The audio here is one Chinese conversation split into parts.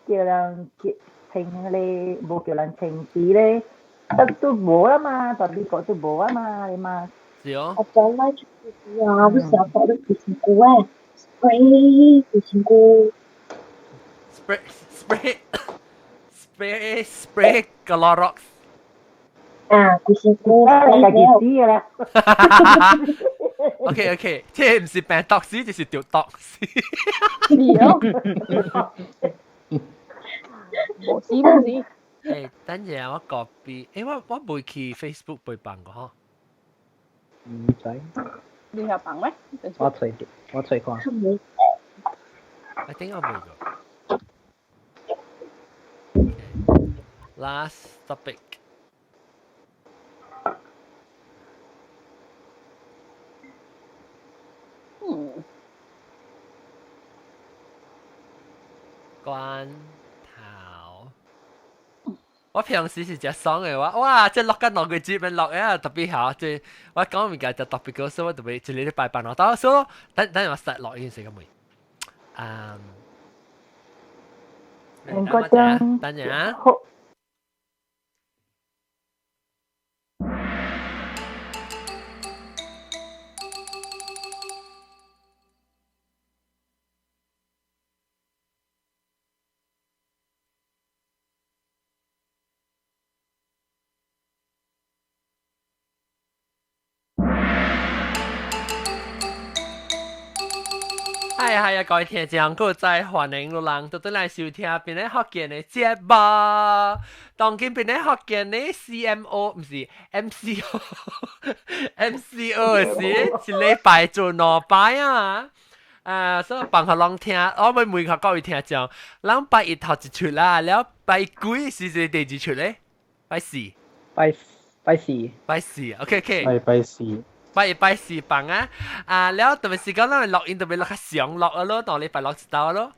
叫人稱咧，冇叫人稱字咧，都冇啊嘛，特別個都冇啊嘛，你嘛。是哦。我講拉出去啊，不是要搞的幾千股誒，spray 幾千股。spray Clorox。啊，幾千股。自己知嘅啦。OK，即係唔是病毒死，就是掉毒死。冇事。誒，等陣我 copy，我冇去 Facebook 背辦個嗬。唔使。你有辦咩？我隨看。I think 我背過。Last topic。關頭。我平時是隻爽嘅話，哇！即係落緊落個節目落嘅特別好，即係我講唔緊就特別嗰時我特別一禮拜辦落到，所以等我實落件事咁咪。等陣啊。係啊，各位聽眾，各位歡迎路人到嚟收聽邊咧福建嘅節目。當今邊咧福建嘅 CMO 唔是 MCO 時，一禮拜做兩擺啊！所以幫下人聽，我咪每個各位聽眾，人拜一頭一出啦，แล้ว拜幾是第幾出咧？拜四。拜四。OK。拜四。拜四棒啊！แล้ว特別是講咱錄音特別錄較上錄咯，當禮拜錄一道咯。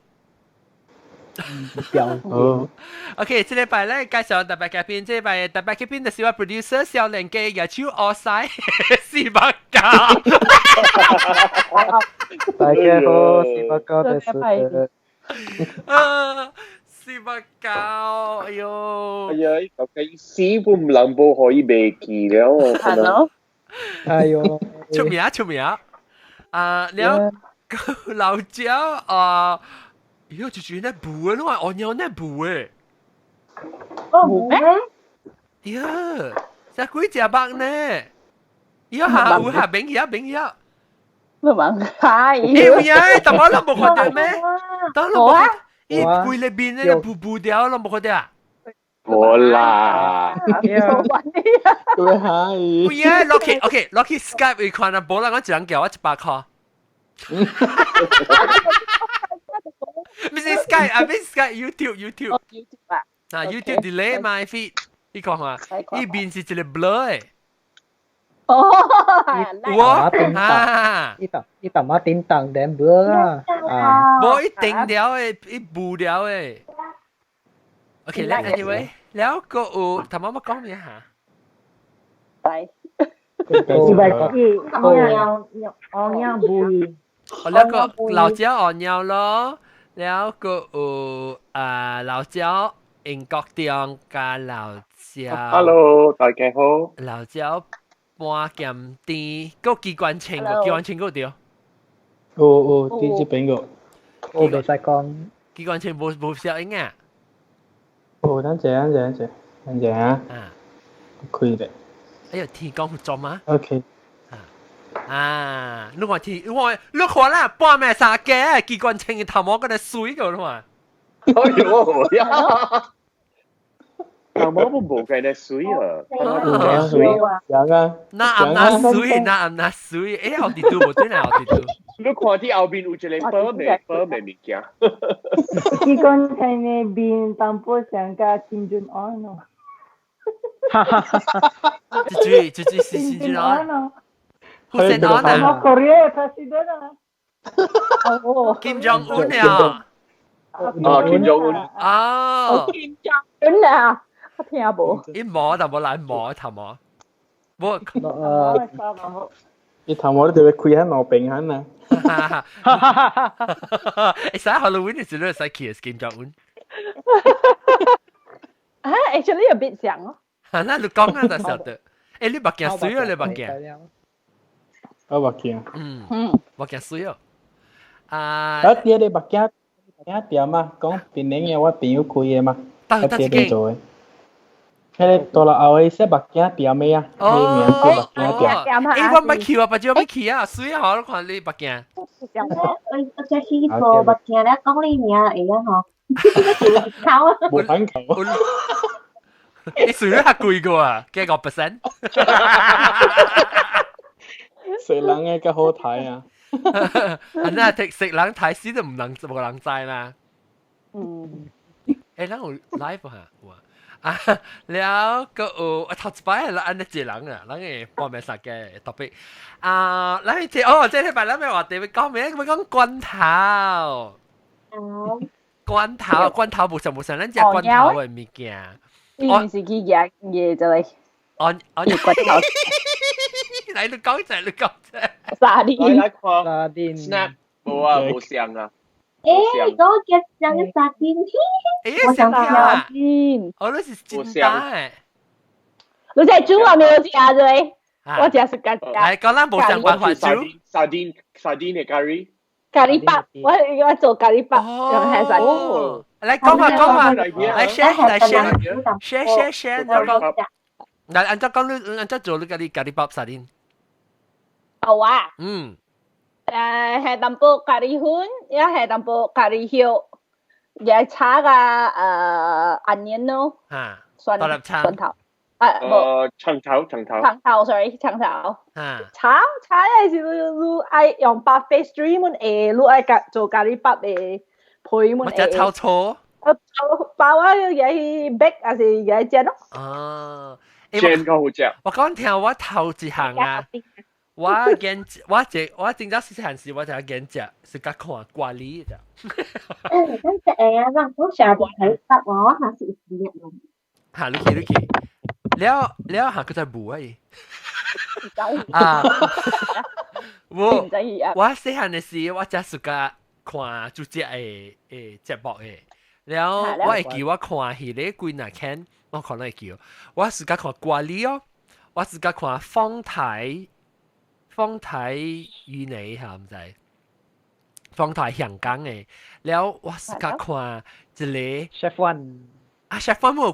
OK， 這禮拜咧介紹特別嘉賓，這禮拜特別嘉賓就是我 producer 小玲嘅野手奧賽四百九。大家好，四百九的是。四百九，哎呦！哎呀，究竟師傅唔能夠可以未記了我。係咯。哎呦！出名！แล้ว老椒喲，就是那布啊，我按照那布誒。哦咩？喲，隻鬼隻白呢？喲下會下餅嘢。唔問係。喲呀，但我都冇看到咩？當我冇，一背裏邊咧布掉，我冇看到啊。我啦，各位嗨，唔呀，Lucky Skype 會看啊，冇啦，我只能叫我100塊。唔是 Skype 啊，唔是 Skype YouTube 啊。YouTube delay my feed，你講啊，呢邊是一個 blur 誒。哦，我一打馬叮當點 blur 啊，冇一定了誒，一布了誒。OK， anyway， แล้วก็ทำมา講咩嚇？係。是咪按背？แล้วก็老椒按nhau咯，แล้วก็老椒英國店加老椒。Hello， 大家好。老椒半鹹甜，個機關稱個對。啲這邊個。我未使講。機關稱冇效應啊。等陣啊。可以的。哎呀，天講做嗎 ？OK。你話你看啦，半暝三更，機關稱嘅頭毛嗰度水個嘛。哎呦呀！頭毛都冇計咧水啊，冇水樣啊。那水，誒，我哋都冇對啦，我哋都。你看啲後邊有一個波咩物件？機關稱嘅邊淡薄上加金正恩咯。這是金正恩。Hussein On 啊？Korea president 啊。Kim Jong Un 啊。Kim Jong Un。Kim Jong Un啊，我聽冇。一摸就冇難摸頭毛。冇。你頭毛都要開喺毛病喺啊。使 Halloween 嘅時候使 kiss Kim Jong Un。啊，actually a bit 像哦。啊，那你讲啊，就晓得。誒，你目鏡水啊，你目鏡。我目鏡。目鏡水哦。啊，啲你目鏡點啊？講邊年嘅我朋友開嘅嘛，得啲做嘅。誒，到啦後嘅些目鏡點咩啊？你名叫目鏡點。誒，我唔去啊，不知我唔去啊，水啊，我看你目鏡。我只去做物件咧，講你名會啊嗬。考啊！冇反求。你水咧係貴過啊，幾個 percent？食人嘅較好睇啊！那食人睇死都唔能知嘛。誒，咱有 live 嚇，啊，แล้วก็頭一擺啦，安尼一人啊，咱嘅半暝三嘅 topic 啊，咱即禮拜咱咪話題要講咩？要講罐頭。罐頭冇上，咱食罐頭嘅物件。你唔是去嘢就嚟。我罐頭。嚟你講啫。沙甸。來看 Sardine。 冇啊，冇像啊。誒，你講嘅像嘅沙甸添。我想沙甸。我都是真大。你食豬啊？未有食啊？對，我食是咖喱。係講咱冇上辦法豬。sardine 嘅 curry。咖喱包，我做咖喱包，用係沙甸。嚟講嘛，嚟 share，嗱，按照講你按照做你咖喱包沙甸。好啊。係淡薄咖喱粉，也係淡薄咖喱香，也炒個onion 咯。蒜頭。長頭 sorry， 長頭。炒也是你愛用白 face stream 們誒，你愛做咖喱包誒，配們誒。我只炒錯。包啊，也係 bake 還是也係煎咯。哦。煎個好食。我講聽我頭一行啊。我真正細漢時，我就見只是甲看掛梨的。真係啊！我成日睇得我下時試一用。嚇，你去，了下佢在補啊！我細漢嘅時，我只是甲看主隻誒節目誒，了我會記我看戲咧幾若看，我可能會記，我是甲看掛梨哦，我是甲看方台語呢嚇唔知，方台香港嘅，了我是甲看一個 Chef One 啊 Chef One 冇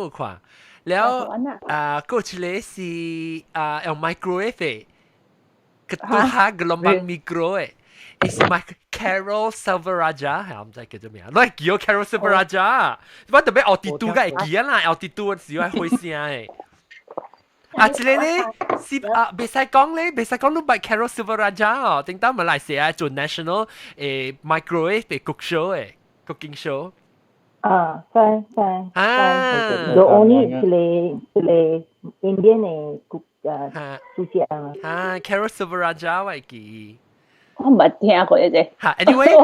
看，了嗰一個是用 microwave 嘅，佢都下個龍邦 micro 嘅，伊是 Carol Silveraja 嚇唔知叫做咩啊？你係記咗 Carol Silveraja，我特別奧蒂都嘅記啊啦，奧蒂都時我會聲嘅。啊，這個咧是別使講咧，別使講你買 Carol Silveraja 哦，頂到馬來西亞做 national microwave 嘅 cooking show。啊，係。The only 係 Indian 嘅主持人啊。Carol Silveraja 我記。我唔係聽過嘅啫。嚇 ，anyway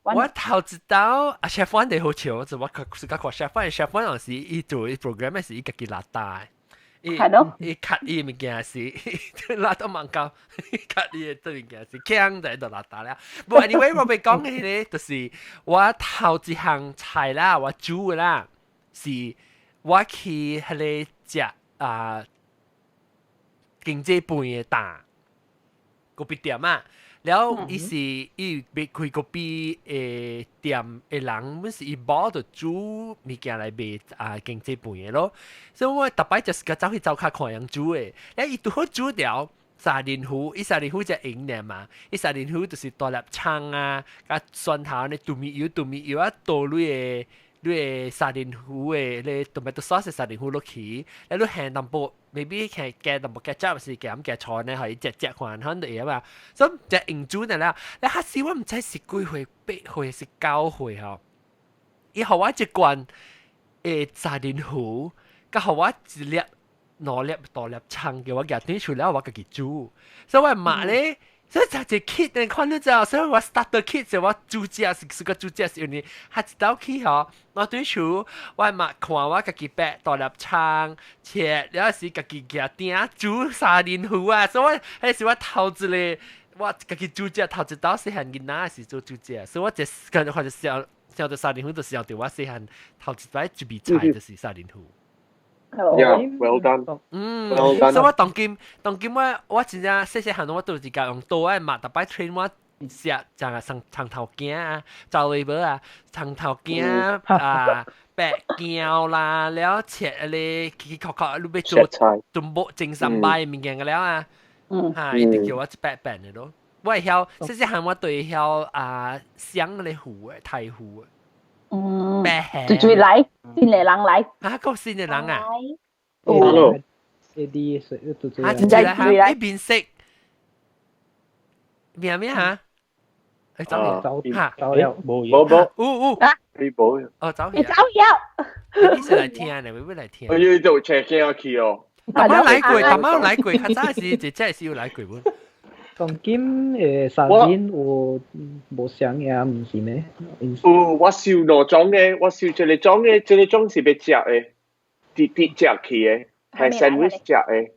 我頭知道啊 Chef One 哋好笑，就我自家看 Chef One 嗰時，伊做 program 嘅時，伊家己拉大。係咯，伊 cut 伊物件是拉到網高 ，cut 伊啲物件是強就喺度拉大啦。不過 anyway 我咪講嘅咧，就是我頭一項菜啦，我煮嘅啦，是我去迄個食經濟飯嘅蛋，嗰邊店啊。แล้ว伊別開個邊店嘅人，本是伊包就煮物件來賣經濟飯嘅咯。所以我特別就是個走去走下看人煮嘅。แล้ว伊都好煮掉沙甸魚，伊沙甸魚就硬嘅嘛。伊沙甸魚就是大粒蔥啊，加蒜頭呢，豆米油啊，倒你嘅沙甸魚嘅你 tomato sauce 沙甸魚落去，แล้ว你หั่淡薄。maybe แกตำบกแกจับสิแกมแกช้อนเนี่ยเขาเจ็ดขวานเขาเดียว嘛，所以就應豬呢啦，你下時我唔知是幾回8回是9回嗬，伊互我一罐沙甸魚，甲互我一粒兩粒大粒蔥嘅，我夾啲出嚟我家己煮，所以我買咧。所以就係 kit 你看到就，所以我 starter kit 就我煮只是個煮只是用呢，下一道起嗬，我對廚我咪看我家己白大粒蔥切，有時家己夾丁煮沙甸魚啊，所以嗰時我頭一咧，我家己煮只頭一道細漢囡仔是做煮只，所以我就跟住就想想到沙丁魚，就想到我細漢頭一擺一味菜就是沙丁魚。Yeah, well done. 所以我當今我真正細漢我都是教用刀啊嘛，特別 train 我食就係長頭頸啊、走尾巴啊、長頭頸啊、白姜啦，แล้ว切咧起殼殼，你要做全部整三擺物件嘅了啊，嚇一定叫我一白白嘅咯。我會曉細漢我對曉香嘅魚誒，太魚誒。白就最嚟，新嚟人嚟。個新嘅人啊！哦，啲一嚟變色，咩嚇？走了，冇你冇哦，走你走咗，你是嚟聽嘅，會嚟聽。我要做 check 去哦。大媽來過，較早時姐姐是有來過喎。當今沙丁有冇想嘢唔是咩？我燒羅種嘅，我燒這個種嘅，這個種是要食嘅，啲食去嘅，係 sandwich 食嘅。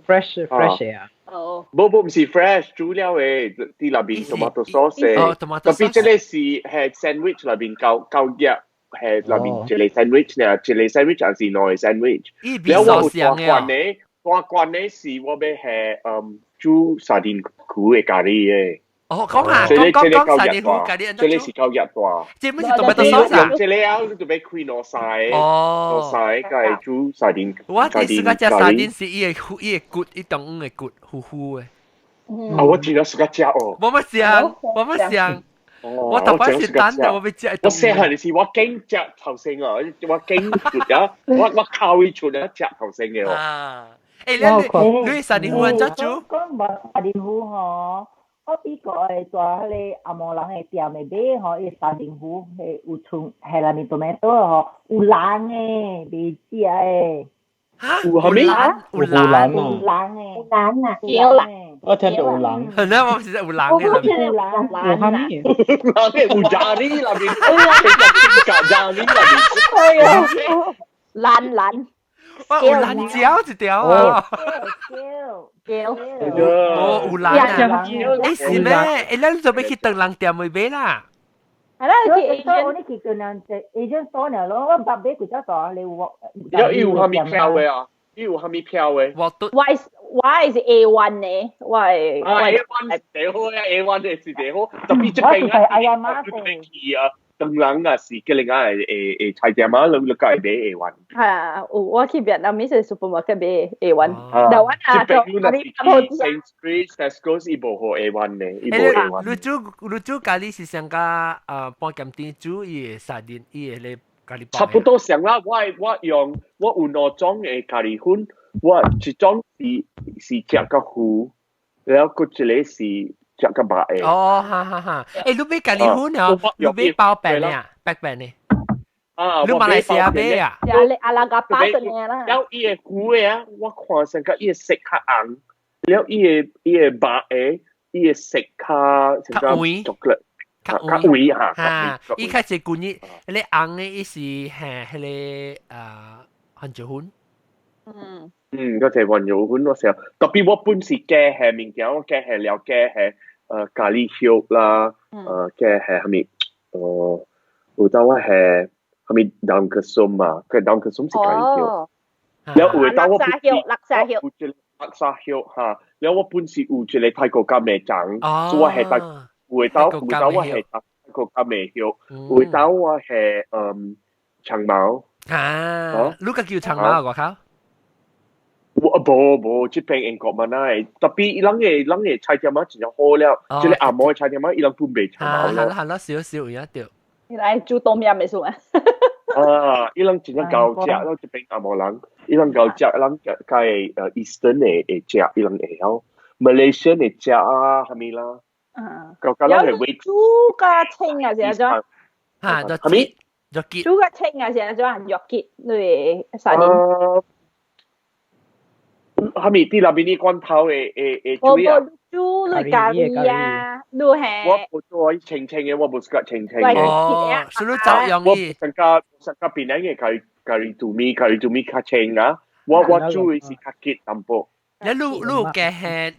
fresh 嘢啊！哦，冇唔是 fresh 煮了嘅，啲入邊 tomato sauce 嘅，特別這個是係 sandwich 入邊夠熱，係入邊這個 sandwich 呢，這個 sandwich 就是內 sandwich。แล้ว我關呢是我要係煮沙丁魚嘅咖喱嘅。哦，講沙丁魚咖喱，這裡是夠熱啩。這乜是 tomato sauce 啊？這裡啊，就俾開攞晒，攞晒，佢煮沙丁。我第一個食沙丁是伊個骨，伊當嘅骨，糊糊嘅。啊，我真係食得食哦。我乜想？我特別是單嘅，我要食。我細漢時我驚食頭先啊，我驚骨啊，我靠伊出嚟食頭先嘅喎。誒，你沙丁魚安怎煮？講唔係沙丁魚嗬。我比個係做迄個阿毛人嘅店嘅買吼，伊沙丁魚係有葱，係內面 tomato 吼，有冷嘅，未食嘅。有係咪？有冷嘅，叫啦。我聽到有冷。係啦，我其實有冷嘅。有冷係咩？冷嘅有咖喱內面，咖喱內面。冷。哇，有辣椒一條啊！哦，有辣啊！誒是咩？誒，咱做咩去當人店去買啦？係啦，我呢期叫人agent store 呢咯，我唔買幾多少你有係咪票嘅啊？有係咪票嘅？Why is A1 呢？Why A1 最好啊 ，A1 係最好，特別即係啊。當然啊，是叫人家係菜店啊，你梗係買 A1。係啊，我去越南嘅 supermarket 買 A1。但係我係 Sainsbury's、Tesco's 伊無好 A1 呢，伊無 A1。你煮咖喱是上加半斤啲煮伊沙丁伊個咖喱包。差不多上啦，我有兩種嘅咖喱粉，我一種是食個糊，然後嗰一個是。食個白嘅。哦，哈！誒，你買咖喱粉啊？你買包餅呢？白餅呢？你馬來西亞買啊？你阿拉個包嘅啦。แล้ว伊個糊嘅啊，我看成個伊個色較紅，แล้ว伊個白嘅，伊個色較成個chocolate，較微嚇。嚇，伊開始管伊，你紅嘅伊是係迄個番薯粉。嗰隻雲油粉我食，特別我本是加係物件，我加係了加係咖喱肉啦，加係係咪有得我係係咪當個餸啊？佢當個餸是咖喱肉，แล้ว有得我垃圾肉嚇，แล้ว我本是有一個泰國咖喱醬，所以我係有得我係泰國咖喱肉，有得我係長毛你個叫長毛個口？冇，即邊英國嘛啦，特別人嘅菜店啊，真係好了，即係阿毛嘅菜店啊，伊人半備長毛咯。係咯，少有一條。你來煮冬陰咪算啊，伊人真係夠食咯，即邊阿毛人，伊人夠食，人嘅Eastern 嘅食，伊人會曉 Malaysian 嘅食啊，係咪啦？夠人係會煮個清啊，成日咗。嚇，係咪？煮個清啊，成日咗人肉結，你沙丁。係咪啲那邊啲罐頭嘅煮啊？煮類咖喱啊，都係。我冇做清清嘅，我冇食清清嘅。哦，所以就用伊。我上加邊樣嘅咖喱煮米較清啊！我煮嘅是較結淡薄，你有嘅係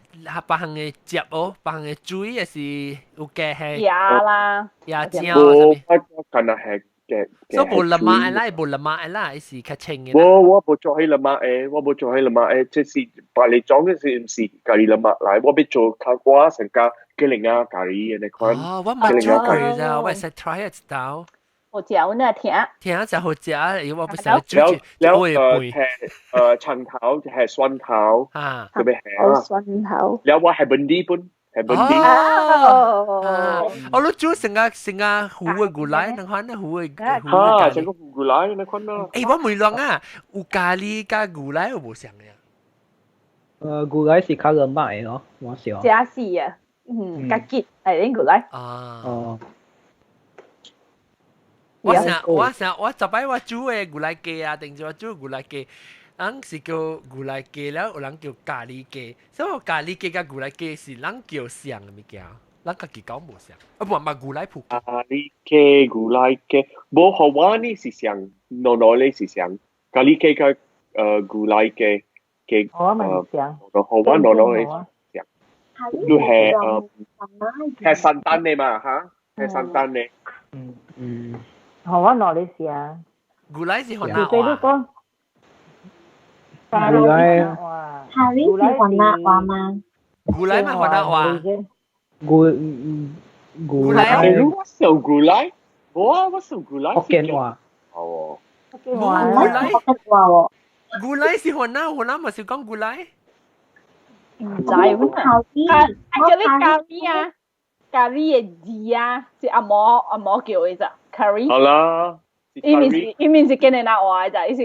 白行嘅汁哦，白行嘅水也是有嘅係呀啦，呀椒我近日係嘅，所以冇辣啦，冇辣啦，係較清嘅。我冇做起辣誒，我冇做起辣誒，即是白你講嘅是唔是咖喱辣嚟？我別做卡瓜成家嘅另外咖喱嘅你看。哦，我冇做過咋，我係 try 一道。好嚼呢，甜就好食，如果我成日煮แล้ว長頭係蒜頭咁樣係蒜頭，แล้วว่า係本地本係本地。我都煮成個糊嘅牛奶，能看到糊嘅成個糊牛奶你看啦。誒，我未諗啊，有咖喱加牛奶有冇上嘅？牛奶是較熱賣咯，我想。加是啊，加結係牛奶。哦。我就擺我煮嘅牛奶雞啊，定住我煮牛奶雞，人是叫牛奶雞了，有人叫咖喱雞，所以我咖喱雞甲牛奶雞是人叫像嘅物件，人家己講無像，唔牛奶鋪。咖喱雞、牛奶雞，冇荷灣呢是像，內內呢是像，咖喱雞甲牛奶雞嘅荷灣像，荷灣內內呢像，都係聖誕嘅嘛嚇，係聖誕嘅。荷灣哪裡是牛奶是河南話。牛奶，咖喱是河南話嗎？牛奶嘛河南話。牛奶。我上牛奶，我上牛奶。福建話。哦。牛奶。話喎。牛奶是河南咪是講牛奶。唔知喎。咖喱啊，咖喱嘅字啊，是阿嬷叫嘅咋。curry，好啦，伊面是跟人那話咋，伊是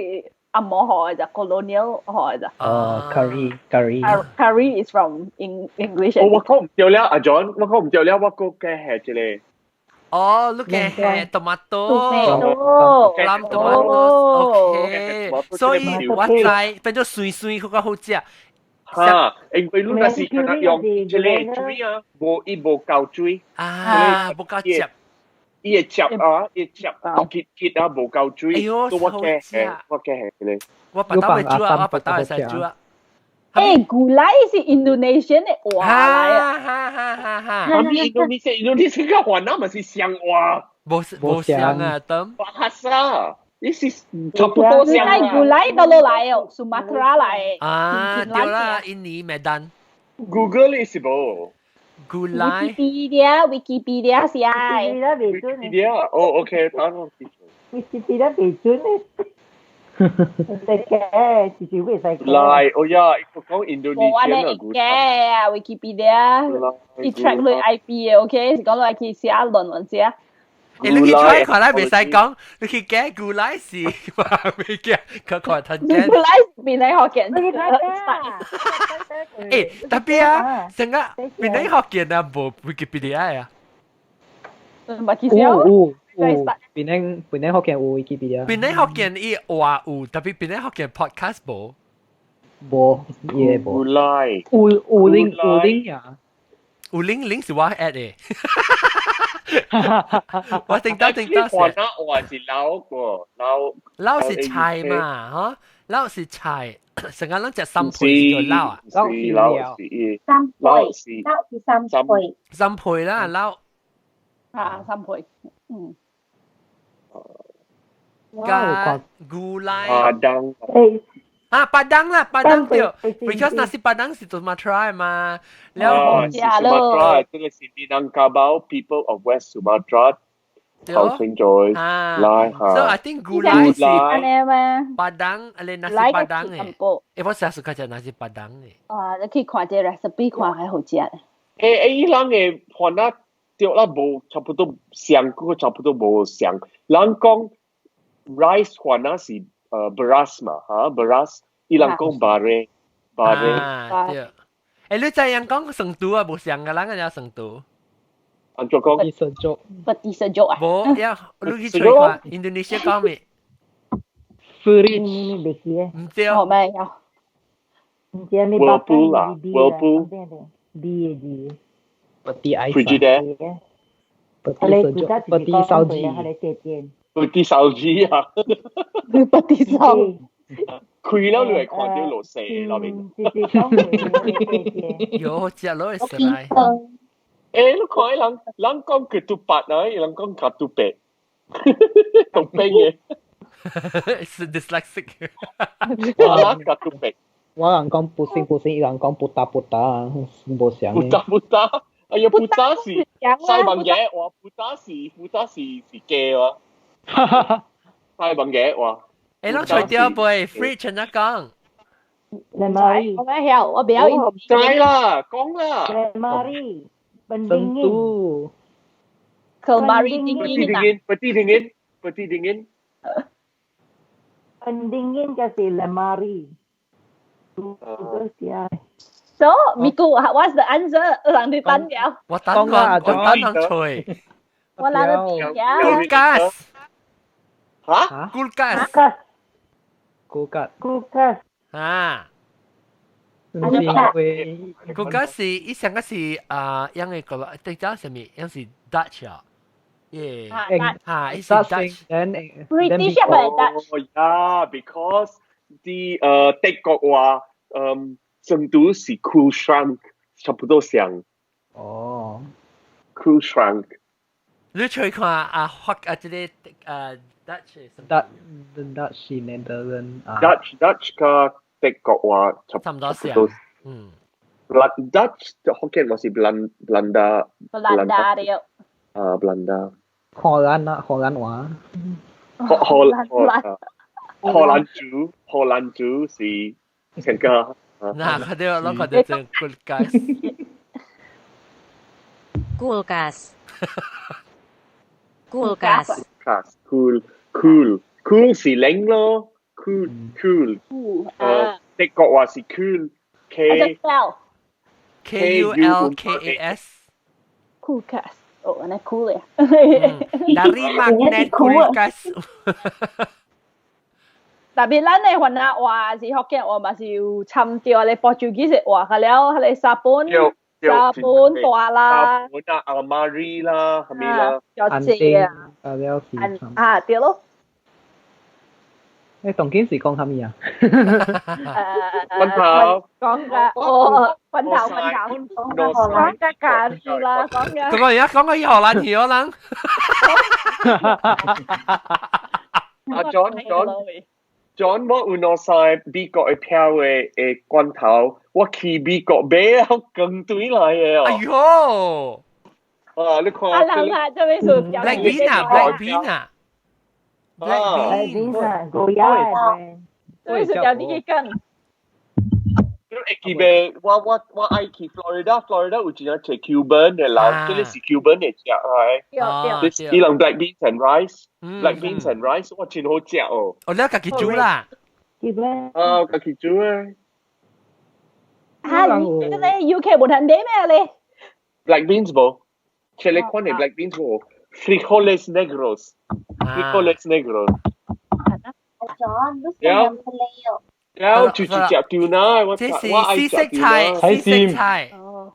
阿嬷學嘅咋 ，colonial 學嘅咋。哦 ，curry。curry is from English。我講唔掉了，阿 John，我講唔掉了，我個嘅係即係。哦，你嘅係 tomato， plum tomato，OK，所以我知變咗碎碎嗰個好食。嚇，因為你那是可能用即係水啊，冇夠水。啊，冇夠汁。伊個汁啊，伊個汁結啊，無夠水，都我嘅係咧。我白刀會煮啊，我白刀會使煮啊。誒，gulai 是 Indonesian 嘅話嚟啊！Indonesia 嘅話，那咪是香話。冇香啊，等。bahasa，呢是差不多香啊。gulai 到落嚟哦，Sumatra 嚟。啊，對啦，印尼Medan。Google 呢是冇。Gulai。Wikipedia 是啊。Wikipedia，哦 ，OK， 打我記住。Wikipedia 未準咧。唔使嘅，至少未使嘅。嚟，哦呀，我講 Indonesia 啊嘅 Wikipedia，一 track 佢 IP 嘅 ，OK，是講落去寫論文寫。你去 try 看啦，未使講，你去嘅 Gulai 是話未嘅，佢看睇見。Gulai 邊你學嘅？你睇誒，特別啊，成個邊你學嘅啊，冇 Wikipedia 啊。唔係其實。邊你學嘅有 Wikipedia？ 邊你學嘅伊話有，特別邊你學嘅 podcast 冇。冇，嘢冇。Gulai。有零呀。有零是我 at 嘅。我定得。華南話是撈個撈是菜嘛，嚇，撈是菜，成個人食三倍叫撈啊。三倍啦，撈。啊，三倍，加gulai。Padang 對 ，because nasi Padang 是 Sumatra 嘛，แล้วSumatra 這個是 Minangkabau people of West Sumatra，好清楚，來嚇。So I think gulai 是 Padang，係 nasi Padang 嘅。我成日食嘅 nasi Padang 嘅。啊，你可以看隻 recipe 看係好食。伊人嘅看啊，對啦，無差不多香，嗰個差不多無香。人講 rice 看啊是beras 嘛，嚇 beras，伊人講 bare。啊，對。誒，你知人講成都啊，無香嘅人有成都。安怎講？Peti sejuk 啊？冇，呀，你去吹看 Indonesia 講咩 ？Fridge。唔知哦，咩有？唔知咩 Whirlpool 啊 ，Whirlpool。Peti ais。Frigidaire。Peti salji。Peti salji 啊。Peti salji。开了你会看到落雪那边。有只攞去食嚟。你看人講佢都白啊，人講佢都白，讀白嘅。是 dyslexic。我佢都白。我人講不醒，伊人講不打，無相嘅。不打，哎呀，不打是西文嘅，話不打是嘅喎。西文嘅話。誒，攞除掉杯 fridge 那講。lemari，我唔曉，我表演。知啦，講啦。lemari， Tentu. Kemari dingin. Peti dingin. Pendingin kasi lemari. So, Miku, what's the answer? Lang đi tấn vậy? 我等吹。我諗到點樣 ？Kulkas。嚇 ？Kulkas。Kulkas。啊。Kulkas 是以前嗰時樣嘅個，對咗係咪？樣是 Dutch 啊。Yeah。嚇，係 Dutch。British 係咪 Dutch？ Oh yeah, because 啲德國話成都是 Kühlschrank， 差不多像。哦。Kühlschrank。你吹看學即係Dutch 是 Netherlands。Dutch 個德國話差唔多像。Dutch 福建話是 Belanda。Belanda 了。Belanda。荷蘭話。荷蘭族是成個。嗱，佢哋攞佢哋整 Kulkas。Cool 是零咯 ，cool。德國話是 cool。Kulkas。哦，那 cool 呀。Dari magnet kulkas。特別咱嘅雲南話是福建話，嘛是有參照你portuguese嘅話，係了，係你沙本大啦，沙本啊 ，almari 啦，係咪啦？有字啊，對咯。你當件事講乜啊？棍頭。講㗎，哦，棍頭，講㗎咖喱啦，講㗎。咁我而家講個荷蘭語啦。阿 John，我有攞晒美國嘅票嘅罐頭，我去美國買好更對嚟嘅。哎呦！你看。阿林啊，做咩事？Blackpink 啊。Blackpink 啊，高雅。做咩事有啲跟？記得我愛去 Florida 有一間食 Cuban 嘅樓，即係是 Cuban 嘅食係。伊人 black beans and rice，black beans and rice， 我真好食哦。我了家己煮啦。家己煮啊。你 UK 冇睇啲咩咧 ？Black beans 冇，即係你講嘅 black beans 冇 frijoles negros。有煮隻條啦，我愛食菜。哦，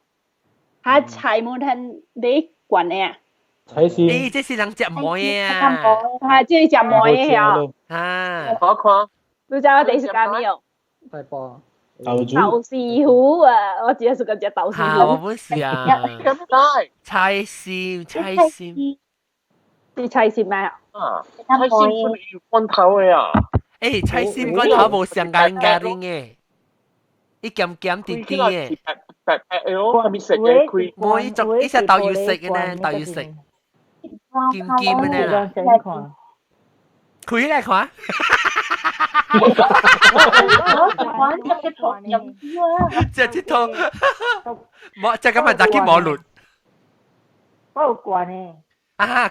嚇菜冇睇啲滾嘅。菜線。這是人食梅啊。係即係食梅嘅我看。你知我第時間咩哦？大波。豆豉糊啊！我只係食嗰隻豆豉糊。我不是啊。菜線。啲菜線咩啊？菜線要罐頭嘅啊！菜線罐頭冇上garing嘅，一鹹甜啲嘅。白係咪食嘅佢？冇一種一隻豆要食嘅呢，豆要食。甜嘅呢？佢嚟看。隻頭，冇隻咁咪打機冇錄。我有罐嘅。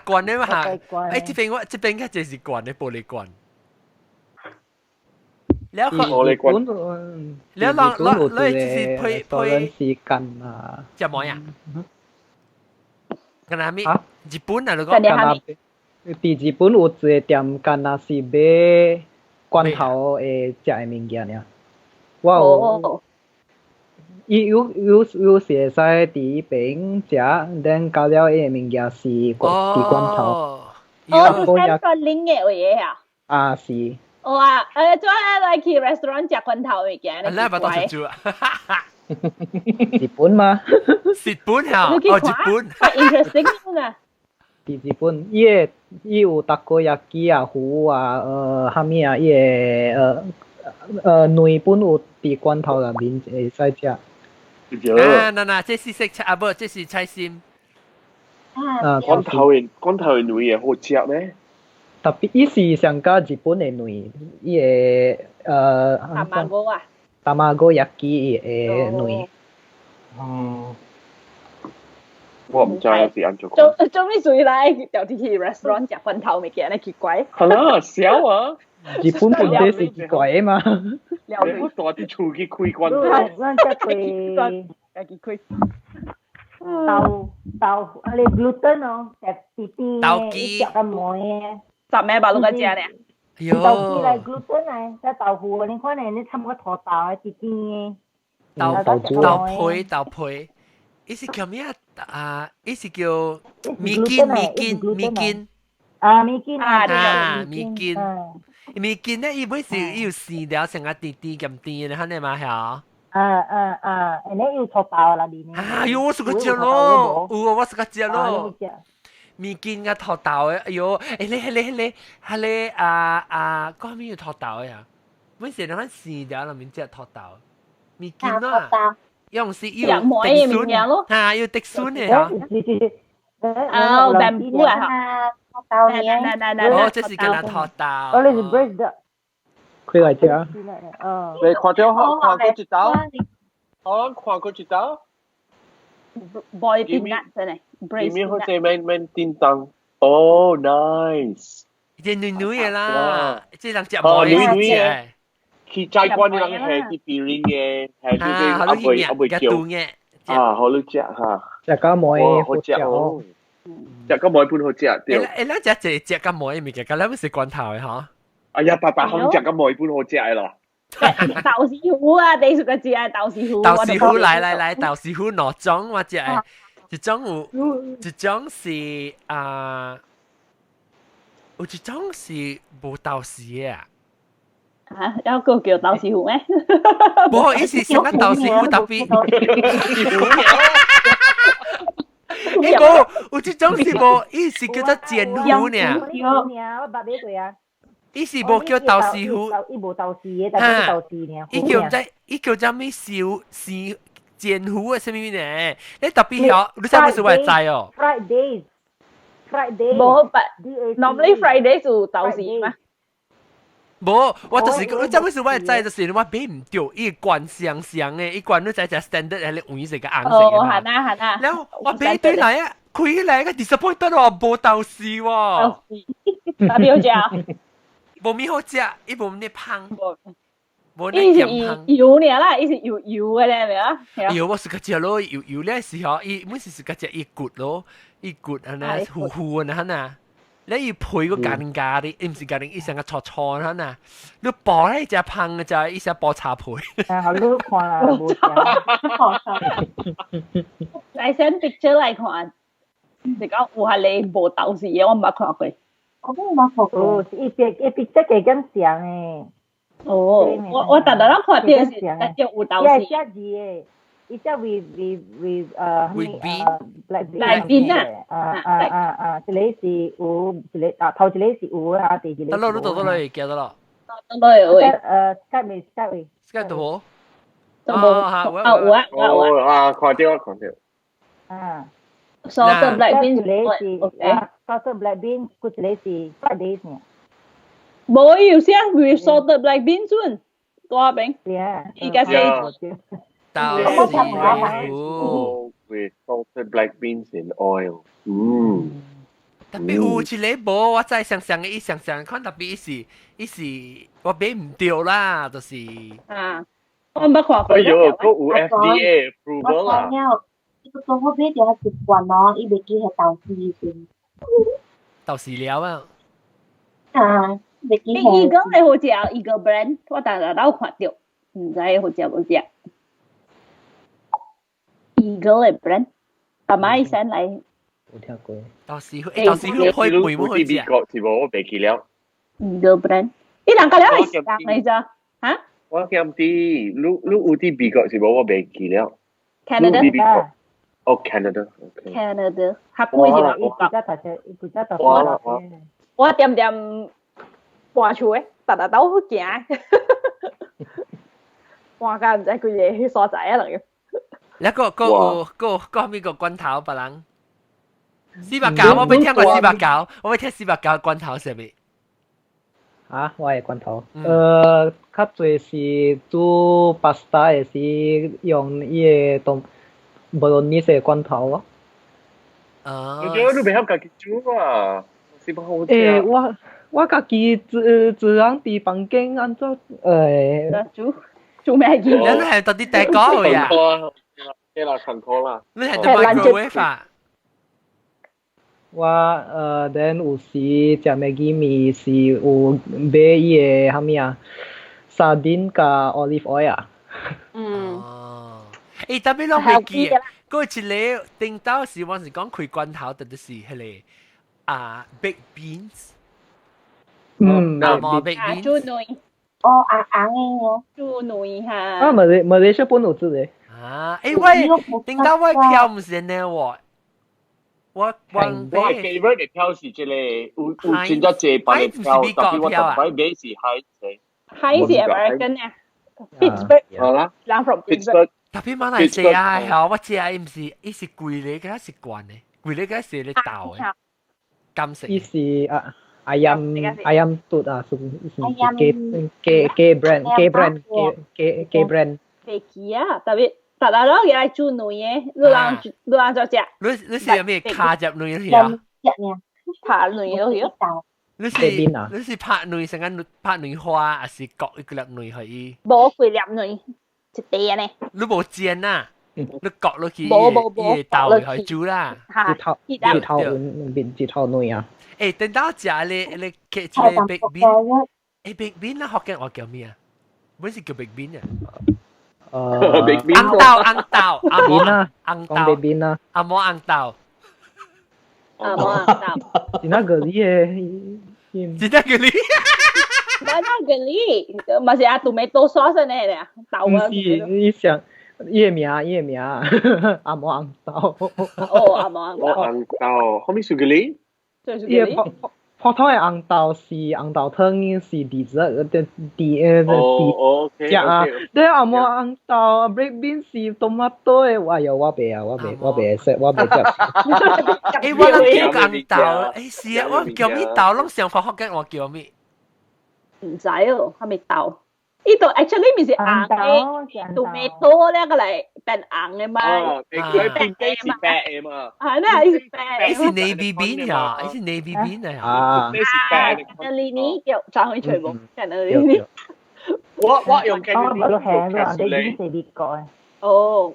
罐嘅嘛嚇，這邊嘅就是罐嘅玻璃罐。แล้วเรา就是配時間啊，จะมอยอ่ะกันนะมิญี่ปุ่นอ่ะแล้วก็啲日本有一個店間那是買罐頭誒食嘅物件呀。哇！有時會使喺邊食，然搞了嘅物件是啲罐頭。哦，香港拎嘅嘢啊？啊是。哇，做來去 restaurant 食罐頭物件，你咪當食住啊？日本嘛，日本啊，哦，日本，interesting 啊。日本，伊有タコ焼き啊、糊啊，哈密啊，伊個內本有啲罐頭入面會使食。啊，嗱，這是食啊，不，這是菜心。罐頭嘅內嘢好食咩？特別伊是上加日本嘅內，伊個卵啊。卵焼き嘅內。我唔知有時按做。做咩水來有啲去 restaurant 食罐頭物件咧奇怪？係啦，少啊！日本本地是奇怪嘅嘛。你好大啲厝去開罐頭。咱只佢去開。豆，你 gluten 哦，食啲豆機食咁梅嘅。十咩把六個隻咧？豆機嚟 gluten 嚟，即豆腐，你可能你差唔多土豆啊，啲嘅。豆皮。伊是叫咩啊？伊是叫米筋。啊，米筋咧，伊本是要試了成個啲咁啲，你睇你嘛係？你要土豆啦，裡面。哎呦，我是個隻咯，我是個隻咯。米筋嘅土豆嘅，哎呦，你講咩要土豆嘅呀？本時你睇試了裡面隻土豆，米筋啊。用是要滴酸啊，要滴酸嘅嚇。bamboo 啊嚇。哦，這是叫它土豆。哦，你是 break 的。佢嚟隻啊？你看咗看過一道？我看過一道。boy peanut 真係。裡面好似麵叮當。Oh nice。隻女嘅啦，即係人食冇嘅。佢齋關啲人係啲別人嘅，係啲阿妹叫啊，好食嚇，食咁梅好食哦，食咁梅半好食對。咱食咁梅物件，咁咱唔食罐頭嘅嚇。哎呀，白行食咁梅半好食嘅咯。豆豉糊啊，第一個字係豆豉糊。豆豉糊嚟，豆豉糊兩種，或者係一種是有一種是冇豆豉嘅啊。嚇，有個叫豆豉糊咩？冇，伊是成個豆豉糊特別。呢個有一種是冇，伊是叫做煎糊呢。我白俾佢啊。伊是冇叫豆豉糊。伊冇豆豉嘅，但係豆豉呢。伊叫做咩燒煎糊啊？什麼呢？你特別曉，你知唔知我係知哦 ？Fridays。冇，normally Fridays 有豆豉嗎？冇，我就是你知唔知我係知，就是我買唔到，伊罐香嘅，伊罐你知就 standard 係你換成個硬色嘅嘛。係啊。然後我買對嚟啊，開起來個 disappointed 喎，冇豆豉喎。特別好食。冇咩好食，伊冇咩香。冇你鹽香。油呢啦，伊是油嘅咧，咪啊？油我是個食咯，油咧時候，伊每是個食伊骨咯，伊骨啊那糊糊啊那。你要配個咖喱，唔是咖喱，伊成個錯嚇呐！你薄咧只香嘅就係伊成薄茶配。好你看啊，冇食。嚟 send picture 嚟看，你講有係你冇豆豉嘅，我唔捌看過。我都冇看過。一picture 幾咁像誒。哦，我特登看啲是有豆豉。一字嘅。伊只 with black bean 啊，一個是有，頭一個是有啊，第二個。得咯，都嚟，記得咯。得咯，Skype 到冇？有啊，看到。啊。salted black bean salted black bean，佢一個是 Fridays 呢。冇要先 with salted black bean 先，多餅。而家先。豆豉糊 with salted black beans in oil。特別有一個無，我再想嘅，伊想看特別伊是我買唔到啦，就是。我唔捌看過。哎呦，個有 FDA approval 啦。個我買條一罐咯，伊袂記係豆豉先。豆豉料啊。袂記係。伊個係好食，伊個 brand 我大家都看到，唔知好食冇食。Eagle 嘅 brand，阿媽醫生嚟。冇聽過。豆豉糊配梅冇好食。美國是冇，我未記了。Eagle brand。伊人家了係食嚟咋？嚇？我驚啲，你有啲美國是冇我未記了。Canada。哦 ，Canada。Canada，嚇貴是嘛？我點點搬厝誒，大大兜去行，搬家唔知佢嘢去所在啊，能夠。一個咩個軍頭別人？四百九，我未聽過四百九，我未聽四百九軍頭係咪？啊，我係軍頭。較濟是煮 pasta 誒是用伊個Bolognese 罐頭咯。你未曉家己煮啊？是不好食。我家己自人佇房間安怎煮咩嘢？你係到啲大哥呀？係啦，看過啦。你係到 microwave 啊？我then 有時食Maggi 麵是有買伊個啥物啊 ，sardine 加 olive oil 啊。誒，特別攏未記嘅，嗰一個頂到時，我是講開罐頭，就是迄個baked beans。baked beans。豬內。哦，硬嘅。豬內嚇。啊，Malaysia 本有煮嘅。喂，頂到我票唔是呢喎。我係 favorite 嘅票是即係有轉咗借版嘅票，特別我特別買是Heinz是 American 啊 ，Pittsburgh 好啦 ，I'm from Pittsburgh。特別馬來西亞係我知啊，唔是，伊是貴嚟嘅，習慣嘅，貴嚟嘅是你豆嘅，金色。伊是ayam tutut啊，是K brand。飛機啊，特別。大家都嘢煮女嘅，你人就食。你是有咩卡入女去啊？拍女都去。你是拍女成間拍女花，還是割一個粒女去？冇幾粒女，一地呢。你冇煎啊？你割落去，冇豆去煮啦。一頭女啊！誒，等到食你嘅嘅白邊，白邊啦，學緊我叫咩啊？乜是叫白邊啊？ang tao, baby na. Amo ang tao. Sinagali Mana geli? Masih ada tomato sauce ne ya. Tahu ah. Iya名amo ang tao. Oh, amo ang tao. 後面是geli？普通嘅紅豆是紅豆湯是dessert食啊，你阿冇紅豆 baked beans 是 tomato 嘅，哇喲我未識，我未食。誒，我諗叫紅豆，誒是啊，我叫咩豆？攏上課學緊我叫咩？唔知哦，係咪豆？呢度 actually 咪是硬嘅，tomato 咧個嚟變硬嘅嘛。哦，佢變雞是白嘅嘛。係咧，係是白。係 navy bean 呀，係 navy bean 啊。Canelini 叫就可以全部 Canelini。我用 Canelini。哦，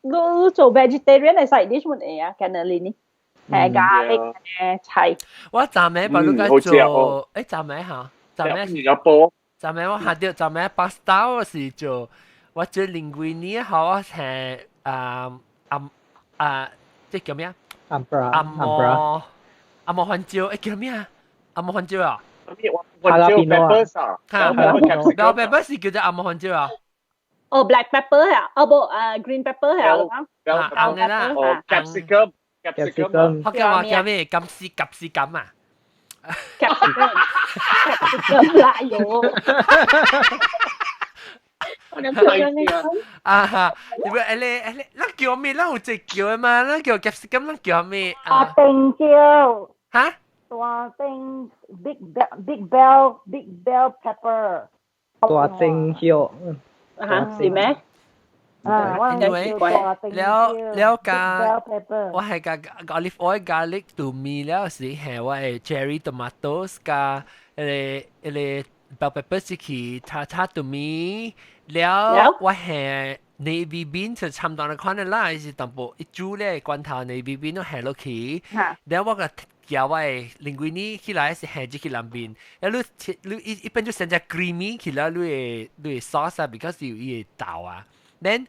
我做 vegetarian 係細啲乜嘢啊 ？Canelini 係咖喱嘅菜。我暫時把你個做，誒暫時嚇，暫時新加坡。昨晚我下掉，昨晚 pasta 我是做，我做 linguine 好我係即叫咩啊？阿莫番椒，誒叫咩啊？阿莫番椒啊？番椒 peppers 啊？嚇 ，bell pepper 是叫做阿莫番椒啊？哦 ，black pepper 係啊，哦不，green pepper 係啊，啱嘅啦。哦 ，capsicum。我叫話叫咩？金絲感啊？capsicum 辣油。啊，你叫咩？咱有隻叫嘅嘛？咱叫 capsicum， 咱叫咩？大丁椒。嚇？大丁 big bell pepper。大丁椒。是咩？Anyway，แล้วกาว่าให้กา olive oil garlic ตูมีแล้วสิแห่ว่า cherry tomatoes กาbell pepper สิขีชาตูมีแล้วว่าแห่ navy bean จะทำตอนนั้นนั่นล่ะสิตอนปุ๊อีจูเลย罐頭 navy bean ต้องแห่落去แล้วว่าก็叫我 linguine 起來是หั่住去兩邊，然後你一般就成隻 creamy 起來你 sauce 啊 ，because 有伊個豆啊 ，then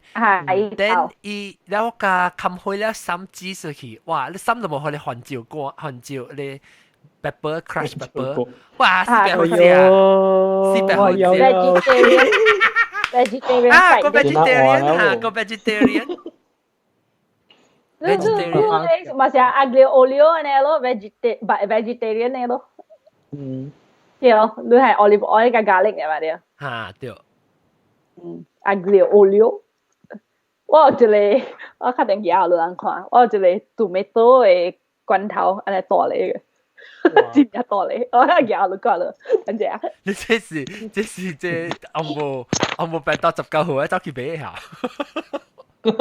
伊แล้วก็คำ開了三支出去，哇！你三都冇可能換照過，換照你 pepper crush pepper， 哇，是别好食啊，是别好食。vegetarian 啊，個 vegetarian 啊，個 vegetarian。vegetarian 嘛是 aglio olio 呢咯 vegetarian 呢咯。對，你係 olive oil 加 garlic 嘅嘛啲。嚇對。aglio olio。我有一個，我確定幾好人看，我有一個 tomato 嘅罐頭，安尼大嚟嘅。真係多咧，我而家都覺啦，咁樣。你這我冇病到19號啊，走去買下。有。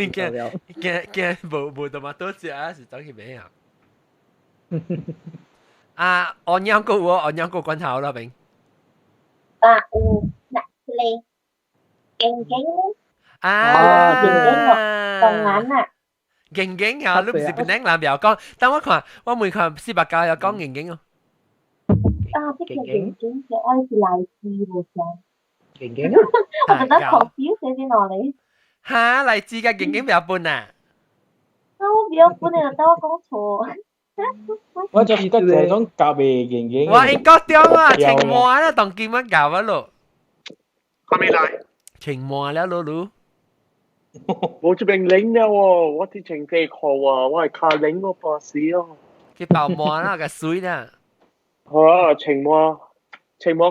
驚冇多嘛多隻啊，是走去買下。啊，我養過喎，我養過罐頭啦，明。你勁勁啊，勁勁動眼啊！勁勁啊！你唔是邊頂南邊講，但我看我每看四百九有講勁勁哦。即係勁勁嘅愛是荔枝喎先。勁勁啊！我覺得好少寫啲落嚟。嚇，荔枝嘅勁勁比較半啊！我比較半你就得我講錯。我就記得這種夾嘅勁勁。我應該點啊？情話啦，當見乜搞啊咯？係咪嚟？情話啦，老佬。我這邊領了喎，我啲情地好啊，我係靠領個巴士哦。佢爆滿啦，個水啦。啊，情話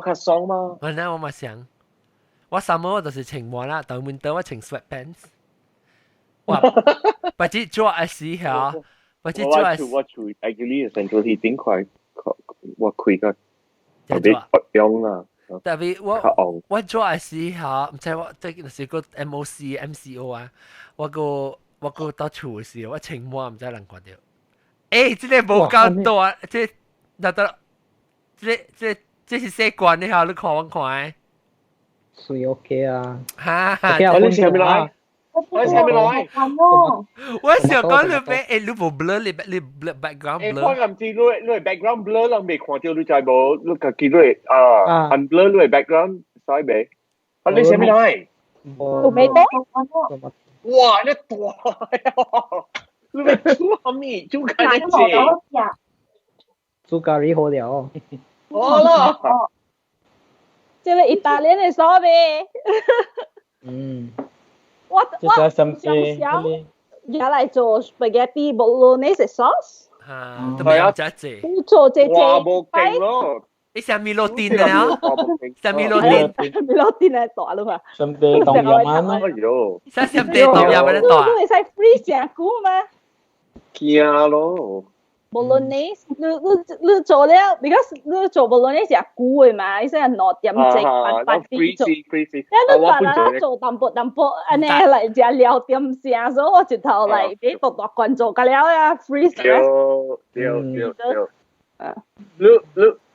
較爽嘛。我呢，我咪想，我summer我就是情話啦，到winter我情 sweatpants。哇，不知做一時嚇，不知做一時。我做 actually central heating 塊，我開個特別不用啦。特別我做一時嚇，唔知我即係是個 MOC MCO 啊，我個到處時，我情話唔知能講掉。誒，即係冇咁多啊，即係嗱得，即係習慣你下你看我看。水 OK 啊。哈，我哋上面來。我上面來。我想講你俾你冇 blur 你 background blur。我唔知你 background blur 啦，未看到你就冇，你個見到unblur 你 background 所以未。我哋上面來。未得。哇！你大你咪煮下面，煮緊一隻。煮咖喱好了。好啦。即係意大利嘅所謂。我想也嚟做 spaghetti bolognese sauce。嚇，都未有隻字。做隻哇，冇勁咯！你食米洛甸啊？食米洛甸係大啦嘛。甚至凍飲啊！哎呦，食甚至凍飲咩大？你使 freeze 成股嘛？驚咯！bolognese，你做了，你做 bolognese 係股嘅嘛？你先係攞點整白啲做。你話啦，做淡薄，安尼嚟只料點聲，所以我直頭嚟俾獨獨罐做㗎了呀 ，freeze 了。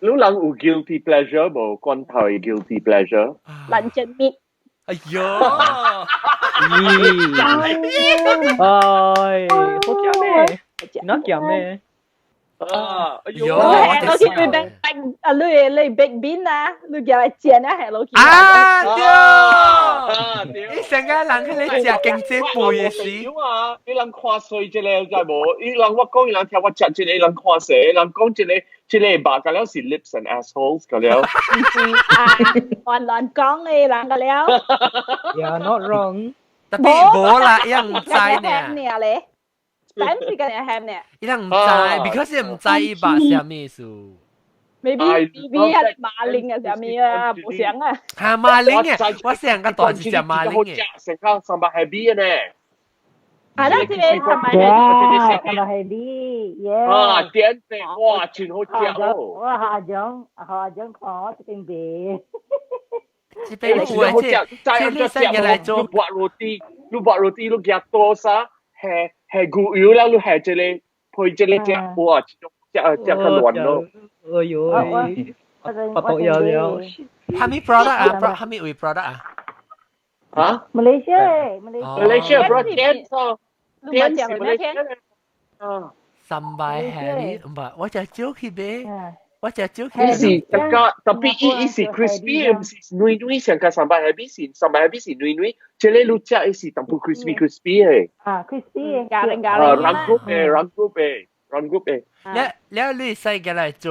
你人有 guilty pleasure 冇？罐頭嘅 guilty pleasure？冷蒸麵。哎呦！哎，好驚咩？哪驚咩？哎呦！我見佢哋你 big bean 啊，你叫佢煎啊，係攞去。你成個人佢你食經濟背嘅事。你人看衰一個就冇，你人我講，你人聽我食一個，人看衰，人講一個白，咁了是 lips and assholes 咁了。亂講嘅人咁了。You're not wrong。特別冇啦，一樣唔知呢。但唔是跟人喊呢？一樣唔知 ，because 唔知伊白係咩事。Maybe BB 係馬鈴嘅係咩啊？唔想啊。係馬鈴嘅，我成個袋子就馬鈴嘅。成個三百係 B 嘅呢？係啦，即係係咪？係 B，啊，點嘅哇，全好食哦！我下張看我一定 B。這邊好食，這呢生日嚟做。你畫 roti， 你夾多沙，係骨油啦，你係這裡配這裡隻，哇，隻個亂咯。哎呦，不讀有了。係咪 product 啊？係咪 product 啊？啊 ？Malaysia product 點啊？點是 Malaysia 啊？Sambal Harry，唔係，我就招佢俾。我只招佢是大家特別伊是 crispy， 唔是軟成個sambal Harry是軟，即係你食伊是淡薄 crispy 嘅。crispy，咖喱。rangkup 嘅。run group เองแล้ว你使嘅嚟做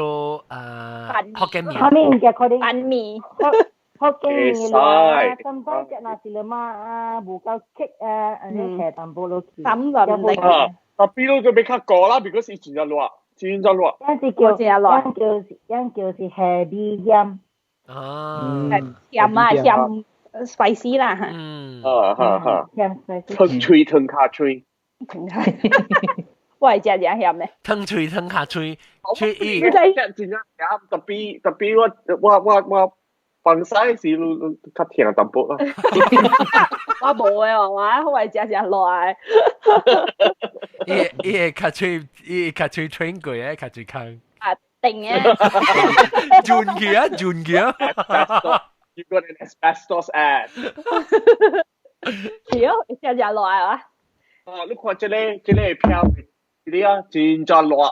學嘅面เขาไม่เกี่ยวกับ อันมีเขาเก่งเลยตั้งใจจะน่าสิเลมาบุกเอาเค้กอันนี้แค่ตั้งโบโลกีตั้งแบบนี้แต่พี่ลูกจะไปข้าก่อละ because 以前就落ยังสิเกี่ยวสิแฮบี้ยยำยำ spicy 啦嚇ยำ spicy 吞吹吞卡吹我係隻嘢飲咧吞吹吞下吹吹伊真正特別我放曬時較甜淡薄啦我冇嘅我係隻落嚟伊較吹吹過嘅較吹坑定嘅轉嘅You got an asbestos ad 係啊隻落嚟啊你看這個票你啊真正落啊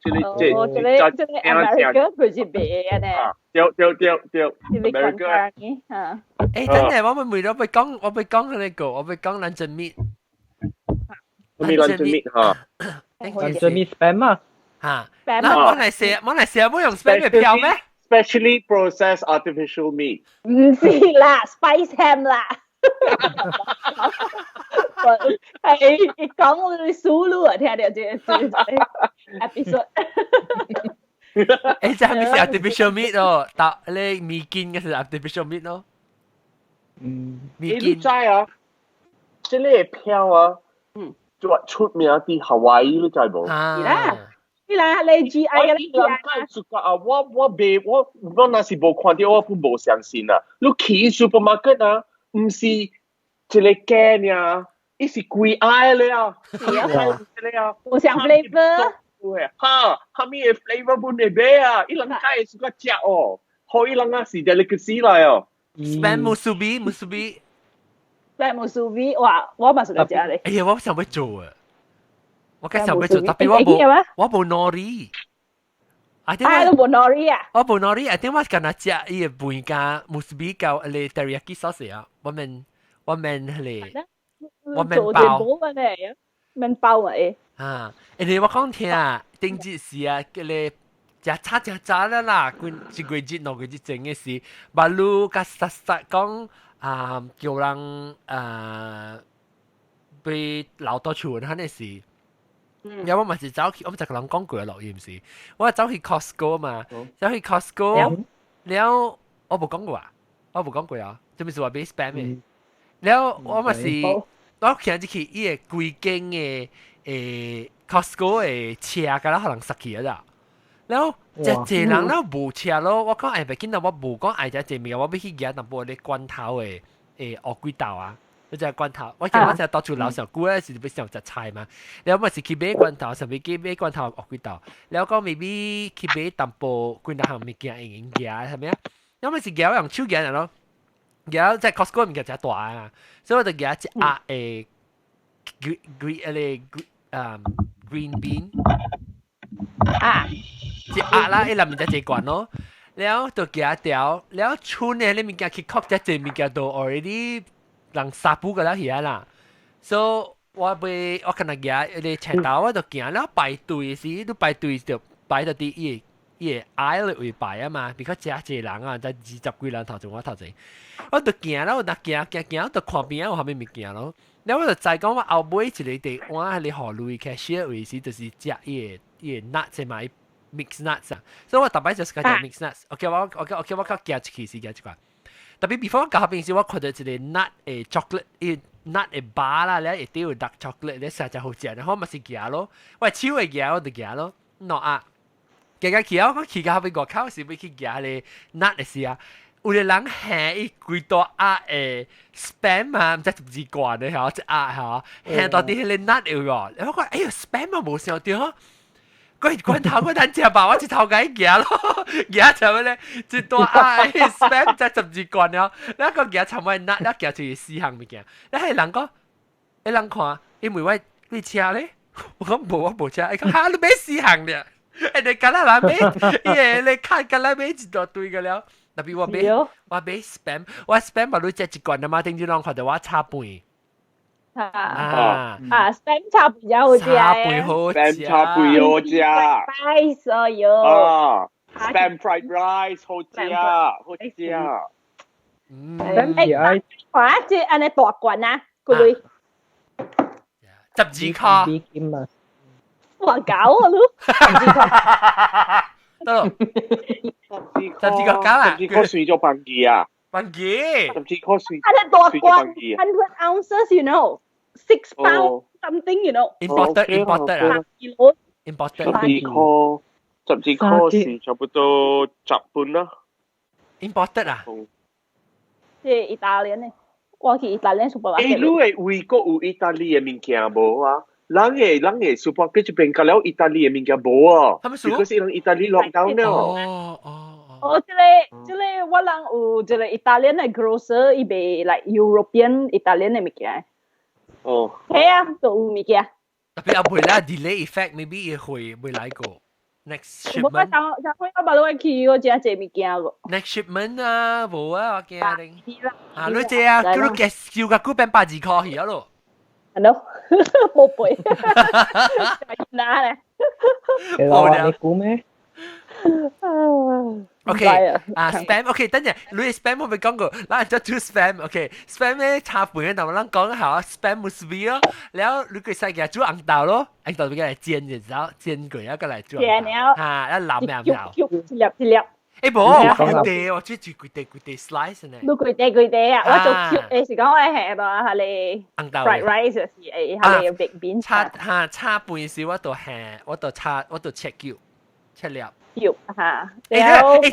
這America 佢是別嘅呢對 America 等陣我咪我講呢個我咪講冷靜面冷靜面嚇冷靜面 spam 啊嚇嗱我嚟寫冇用 spam 嘅票咩？Specially processed artificial meat 唔是啦 spice ham 啦係講我哋數路啊聽到這 episode 誒，即係咪是 artificial meat 咯？但你米筋嘅是 artificial meat 咯。米筋。你知啊？即係票啊，做出名啲 Hawaii 你知冇？係啦，你GI 嘅你GI啊！我那時冇看到，我都冇相信啊！你去 supermarket 啊，唔是一個雞啊，伊是貴嗌咧啊！我想 flavor。哈咪嘅 flavor 本嚟俾啊！伊人家係個食哦，可以人家是 delicacy 嚟哦。Spam musubi， Spam musubi， 哇！我唔識個食嚟。哎呀，我想要做啊！我梗想要做，特別我冇 nori。都冇 nori 啊！我冇 nori，我點解今日食伊個半家 musubi 教你 teriyaki sauce 啊？我們嚟，我們包。麵包嚟。你我講聽啊，頂節時啊，佢哋食渣啦，佢一個月兩個月整嘅事，馬路甲實講叫人被留到厝嗰啲事。有我咪是走去，我就同人講過落，唔是？我走去 Costco 啊嘛，走去 Costco，แล้ว我冇講過啊，就咪是話俾 spam 嘅，แล้ว我咪是我見到去伊個規間嘅。Costco 嘅車噶啦，可能塞起啊咋，然後隻人咧冇車咯，我講咪見到我冇講嗌隻面，我要去夾淡薄啲罐頭嘅鵝龜豆啊，嗰隻罐頭，我見我成日到處撈上菇咧，是要上隻菜嘛，然後咪是去買罐頭，上面去買罐頭鵝龜豆，然後講咪咪去買淡薄罐頭行物件硬夾係咪啊？因為是夾用手夾咯，夾即係 Costco 唔夾隻大啊，所以我就夾隻鴨green bean 即鴨啦，伊裡面只罐咯，แล้วตัวแกเดียวแล้วชุนเนี่ยมีการคิดคอกจะเจมีการตัว already หลังซาปูกันแล้วเหี้ยล่ะ so 我可能แกเลยเช็ด到ว่าตัวแกแล้วไปตุยสิ都ไปตุย就ไป到啲aisle 會擺啊嘛 because 只人啊就20幾人頭前我頭前我就行啦，我就行就看邊啊，我後面咪行咯。然後我就再講我後尾一個地方係你河路 cashier 位置，就是食伊個 nuts 嘛，mix nuts 啊。所以我特別就是講 mix nuts。OK， 我較夾一期是夾一個。特別 before 我夾邊時，我看到一個 nut 誒 chocolate nut 誒 bar 啦，然後一啲有 dark chocolate，你實在好食，然後咪是夾咯。我超會夾，我就夾咯。喏啊，夾去我去到後邊外口時要去夾咧 nut 嘅時啊。有啲人下一幾多鴨spam 啊，唔知十幾罐嘅嚇，隻鴨嚇，下到啲係 nut 嘅喎。我講哎呀 spam 啊冇想到嗬，嗰罐頭嗰陣食吧，我一頭解夾咯，夾就咩咧？一多鴨 spam 即係十幾罐咯，你個夾尋位 nut，你夾就四項物件。你係人講，你人看，你每位你食咧？我講冇啊冇食，你講嚇你買四項咧？你揀啦買，你看揀啦買一大堆嘅了。特別我買 spam， 我 spam 咪都只一罐啊嘛，頂住啷看到我差半， ，spam 叉比較好食叉貝好，spam 叉貝好食，rice 哦喲，spam fried rice 好食，好食。哇，即安尼大罐啊，個類12卡。哇搞啊你得咯，12個加啦，12個算咗半幾啊，12個算，安尼大罐100 ounces you know 6 pounds something you know imported 啊，imported 12個是差不多10半啦，imported 啊，即係意大利呢，我去意大利 supermarket。你誒會個有意大利嘅物件無啊？人嘅 supermarket 這邊搞了意大利嘅物件無啊？他們說，because 人意大利 lockdown 了。哦，即係我人有即係意大利嘅 grocer，伊賣 like European 意大利嘅物件。哦。係啊，都有物件。特別會啦 delay effect maybe 會來個 next shipment。我把你去我只隻物件個。next shipment 啊，冇啊，我驚你。啊，你隻啊，叫你叫個股變82塊去咯。係咯，冇背。哪咧？冇你估咩？OK 啊 ，spam OK，等陣你 spam 會唔會講過？嗱，就 to spam OK，spam 咧插盤嘅，但係我講下 spam musubi 咯，然後你佢細嘅煮紅豆咯，紅豆俾佢嚟煎嘅時候，煎過一個嚟煮。煎了。嚇，一攬兩條。一粒。誒冇，佢哋我中意佢哋 slice 呢。你佢哋啊，我做 cube 嘅時講我係話係你 fried rice 是係你白邊叉半時我度切叫切粒。叫嚇，然後我煮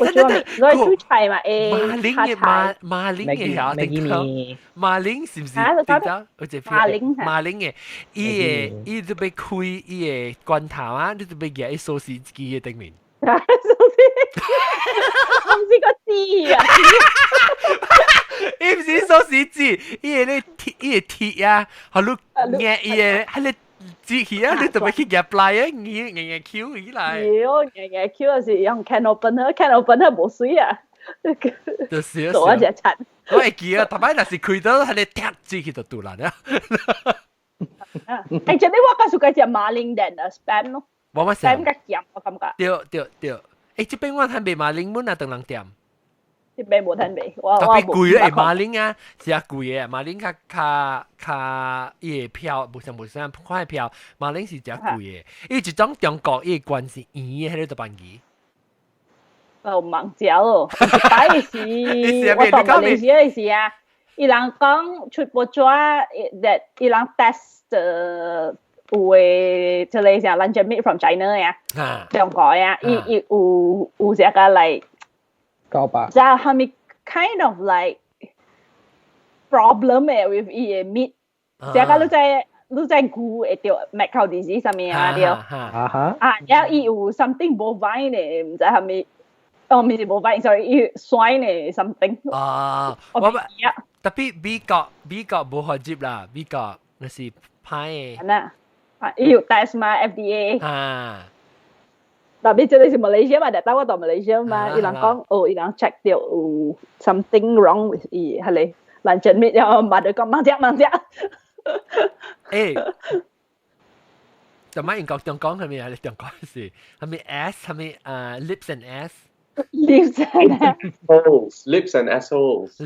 菜嘛馬鈴嘅有馬鈴是唔是？馬鈴嘅，伊都被開伊嘅罐頭啊，你都被夾喺壽司機嘅頂面。壽司，我唔知個字啊！伊唔是壽司機，伊個鐵啊，係你夾伊個係你。之前啊，你特別去夾來啊，硬 Q 起來。妖，硬 Q 嗰時用 can opener 冇水啊。就少做一隻柒。我會記啊，特別那是開到係你踢之前就杜爛啊。誒，就你我講係隻馬鈴定啊 spam 咯。我乜 spam 嘅鹹我感覺。對。誒，這邊我睇賣馬鈴門啊，等人店。這邊冇睇未？特別貴咧，馬鈴啊，是啊貴嘅，馬鈴較伊個票，冇啥款嘅票，馬鈴是較貴嘅，因為一種中國伊個關係圓嘅，喺度辦機。哦，盲椒哦，擺嘅是，我當馬來西亞嘅是啊，伊人講出報紙，that 伊人 test 有誒，即係像 luncheon meat from China 呀，中國呀，伊有一個嚟。就係咪 kind of like problem with 伊個 meat？即係你在估會掉 mad cow disease 上面啊掉然後伊有 something bovine 嘅，唔知係咪？哦，唔是 bovine，sorry， 伊 swine 嘅 something。我特別美國冇學接啦，美國那是派嘅。伊有 test 嘛 FDA。特別這裡是馬來西亞嘛，但係我到馬來西亞嘛，伊人講哦，伊人 check 到有 something wrong with 伊，係你luncheon meat，然後馬來講盲隻。誒，就乜英國中講係咪啊？你中講是係咪 S 係咪lips and S？Lips and assholes。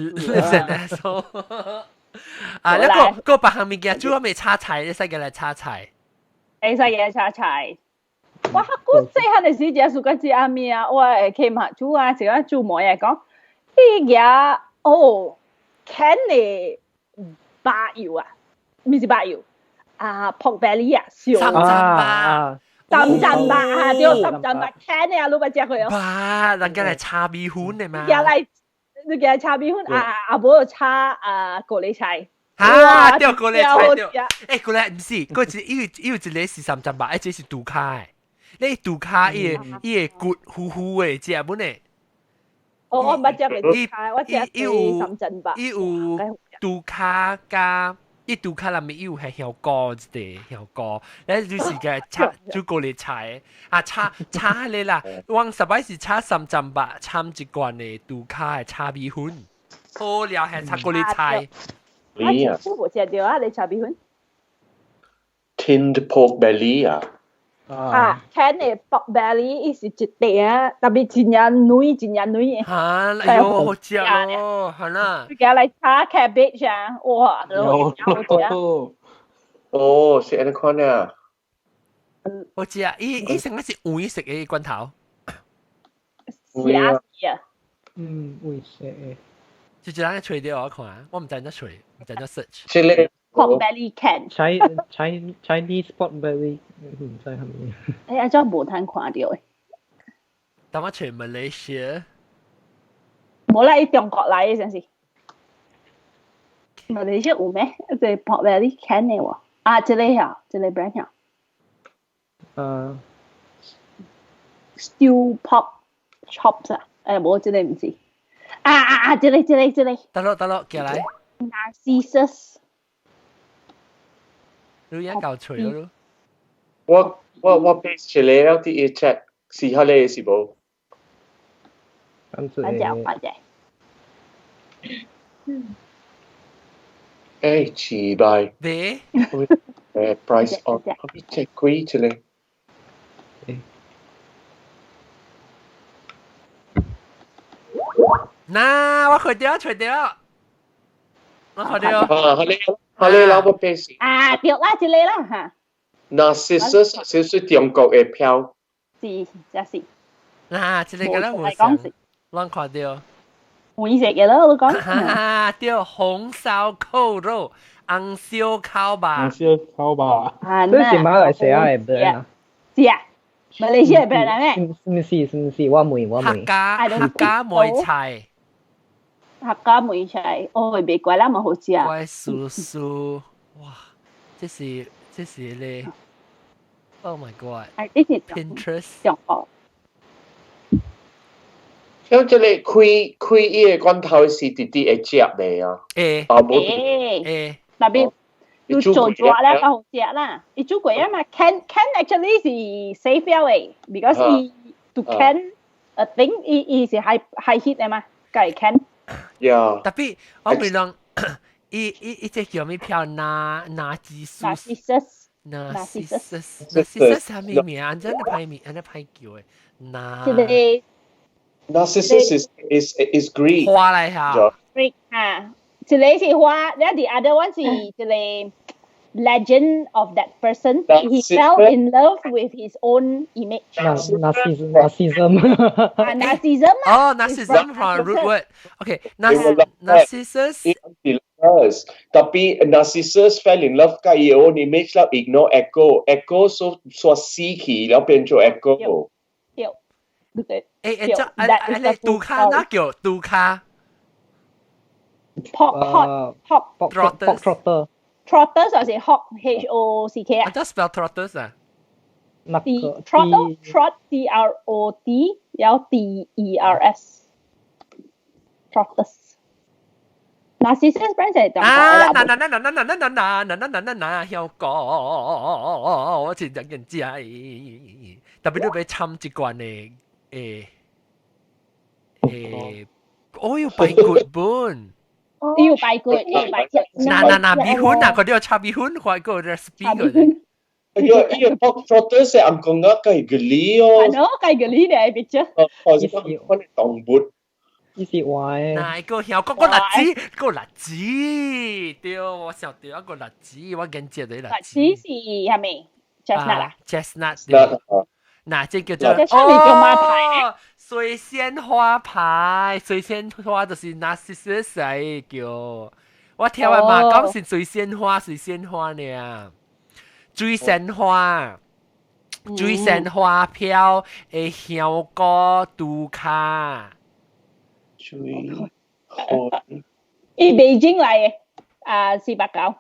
啊，一個白行面嘅煮咪叉菜，你使嘅嚟叉菜。你使嘅叉菜。我嗰細漢嘅時隻數個字阿咪啊，我企埋煮啊，成日煮冇嘢講。啲嘢哦 ，can 嘅白油啊，唔是白油啊 ，pork belly 啊，燒浸吧啊，叫浸吧 can 嘅啊，老闆食佢啊。哇，人家嚟炒米粉嘅嘛。你叫炒米粉啊，阿婆炒高麗菜。嚇，掉高麗菜掉。誒，高麗唔是，嗰隻依個係是浸吧，而且是杜卡嘅。你杜卡伊個骨糊糊嘅食本嚟。我唔食杜卡，我食深圳吧。伊有杜卡加，伊杜卡裡面有係香菇嘅香菇，咧就是嘅炒煮高麗菜啊，炒你啦，往實擺是炒深圳吧，摻一罐嘅杜卡嘅炒米粉，好料係炒高麗菜。belly 啊。我食到啊，你炒米粉。Tinned pork belly 啊。can 嘅 pork belly 伊是一塊啊，特別真係嫩真係嫩嘅。哎呦，好食咯，係啦。佢嚟炒 cabbage 啊，哇，好食。哦，是安尼款啊。好食啊！伊成個是烏色嘅罐頭。是啊。會食嘅。就一人吹掉我看，我唔知得吹，唔知得 search。即係 pork belly can。Chinese pork belly 唔知係咪？哎呀，真冇通看到嘅。但我吹 Malaysia。冇啦，喺中國嚟嘅陣時。Malaysia 有咩？即係 pork belly can 嘅喎。啊，這裡呀，這裡 brand 呀。stew pork chops 啊，冇，這裡唔知。這裡。得咯，過來。Narcissus。你而家夠吹咯。我 base 出嚟有啲 check 試下你是冇。快隻。奇怪。咩？price on，可以 check 貴出嚟。嗱，我吹掉。我吹掉。你老婆 base。對啦，這裡啦嚇。Narcissus 少少中國嘅票。是。嗱，這裡個咧冇上，亂看掉。會食嘅咯，我講。對，紅燒扣肉，紅燒烤吧。紅燒烤吧。這是馬來西亞嘅 brand 啊。是啊，馬來西亞 brand 啊咩？唔是，我妹。客家梅菜。客家梅菜，未貴啦，咪好食啊。乖叔叔，哇，這是咧 ，Oh my God！ Pinterest 中國。咁即係開依個罐頭是啲會食嚟啊？特別要做咗咧，好食啦。你做過啊嘛 ？Can actually 是 safe 嘅 ，because to can a thing 伊是 high heat 嘅嘛，計 can。特別我咪講，伊隻叫咩票？Narcissus 係咩名？真係派叫嘅。Narcissus is Greek。花嚟下。Greek 啊，這裡是花，然後 the other one 是這裡 legend of that person. He fell in love with his own image. Narcissism. Narcissism. Oh, narcissism from a root word. Okay, narcissus. Tapi Narcissus fell in love กับ his own image แล้ว ignore echo 所死去แล้ว變做 echo。你杜卡那叫杜卡 ？Pork trotter 就是 hawk HOCK 啊。I just spell trotters 啊。Trot TROT 有 DERS trotters。Narcissus brand 係中國嗱，香港我前陣人知啊，特別都俾侵一罐嘅。我要拜骨本，要拜骨。嗱，米粉啊，佢都要炒米粉，快個 recipe 嘅。Iyo pork trotter 係ang kong nga kay gali哦。Ano kay gali na picture？是講動物。呢是話誒。嗱，個香港個栗子，對，我想到一個栗子，我緊接到栗子。栗子是係咪 chestnut 啊 ？chestnut 對。嗱，這叫做水仙花牌，水仙花就是 narcissus 嚟叫。我聽話嘛，講是水仙花呢。水仙花票會香過杜卡。水花。伊北京嚟嘅，489。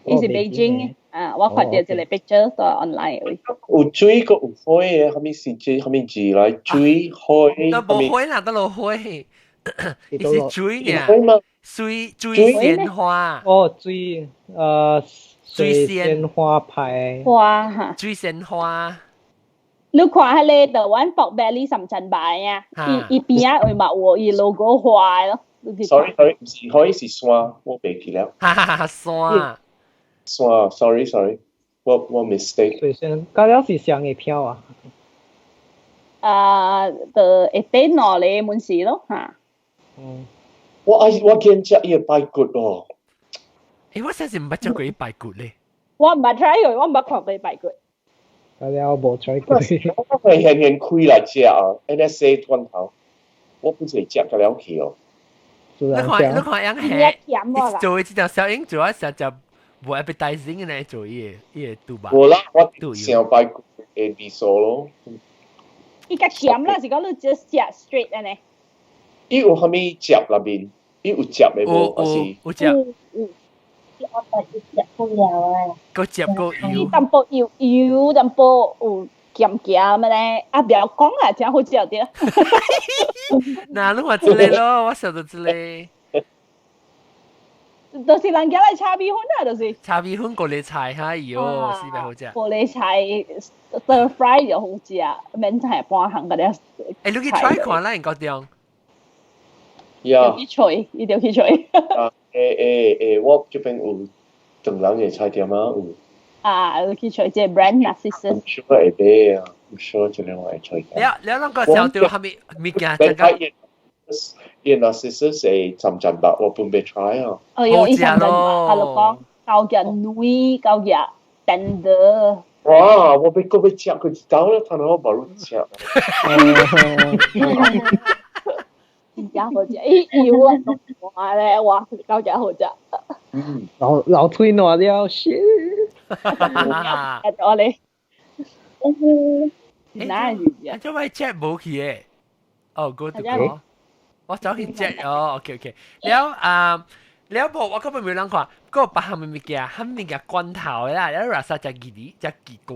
伊是北京。我看到這個 picture 都 online 嘅。有水個有花嘅，係咪是即係咪字嚟？水花。都冇花啦，都冇花。伊是水嘅，水仙花。哦，水仙花牌。花嚇。水仙花。你看迄個台灣pork belly 深圳版啊，伊邊啊會嘛有伊 logo 花咯。sorry，唔是可以是山，我背起了。哈哈哈，山。sorry，我 mistake。水仙，嗰了是上嘅票啊。就會跌落嚟門市咯嚇。我見只嘢排骨哦。我真係唔捌食過排骨咧。我唔捌 try 過，我唔捌看過排骨。嗰了我冇 try 過。我係輕輕開來食啊 ，NSA 罐頭，我本身食得了去哦。你看樣係做呢條小英做一時就冇 appetizing 嘅咧，做嘢肚吧。冇啦，我想排骨嘅味素咯。伊較鹹啦，是講你 just 食 straight 安尼。伊有蝦米汁入面？伊有汁嘅無？還是有汁。我白要食不了啊。個汁個伊淡薄油，淡薄有鹹鹹嘅咧，啊不要講啦，真好食啲。嗱，你話之類咯，我想到之類。就是人家嚟炒米粉啊，就是炒米粉過嚟菜嚇，喲，死白好食。過嚟菜 stir fry 就好食，免係半行嗰啲。你去 try 看啦，你覺得？呀，去吹，一定去吹。我這邊有長人嘅菜店啊，有。啊，去吹即係 brand Narcissus。唔 sure 會買啊，唔 sure 就另外吹。你兩個小調係咪物件真係？Narcissus 係浸吧，我半未 try 啊。有浸咯，我講夠嘅女，夠嘅 tender。哇！我俾個俾食佢走啦，睇到我冇路食。真正好食，油啊，哇咧，哇，夠嘅好食。老推挪了先。我哋，哪係啊？做咩 check 冇去嘅？哦，go to go。我走去 check 哦 ，OK， แล้วบอกว่าก็เป็นเรื่องของก็ปะหามันมีแก่ห้ามมีแก่ก้อนเท้า啦，แล้วรสชาติจะ奇怪。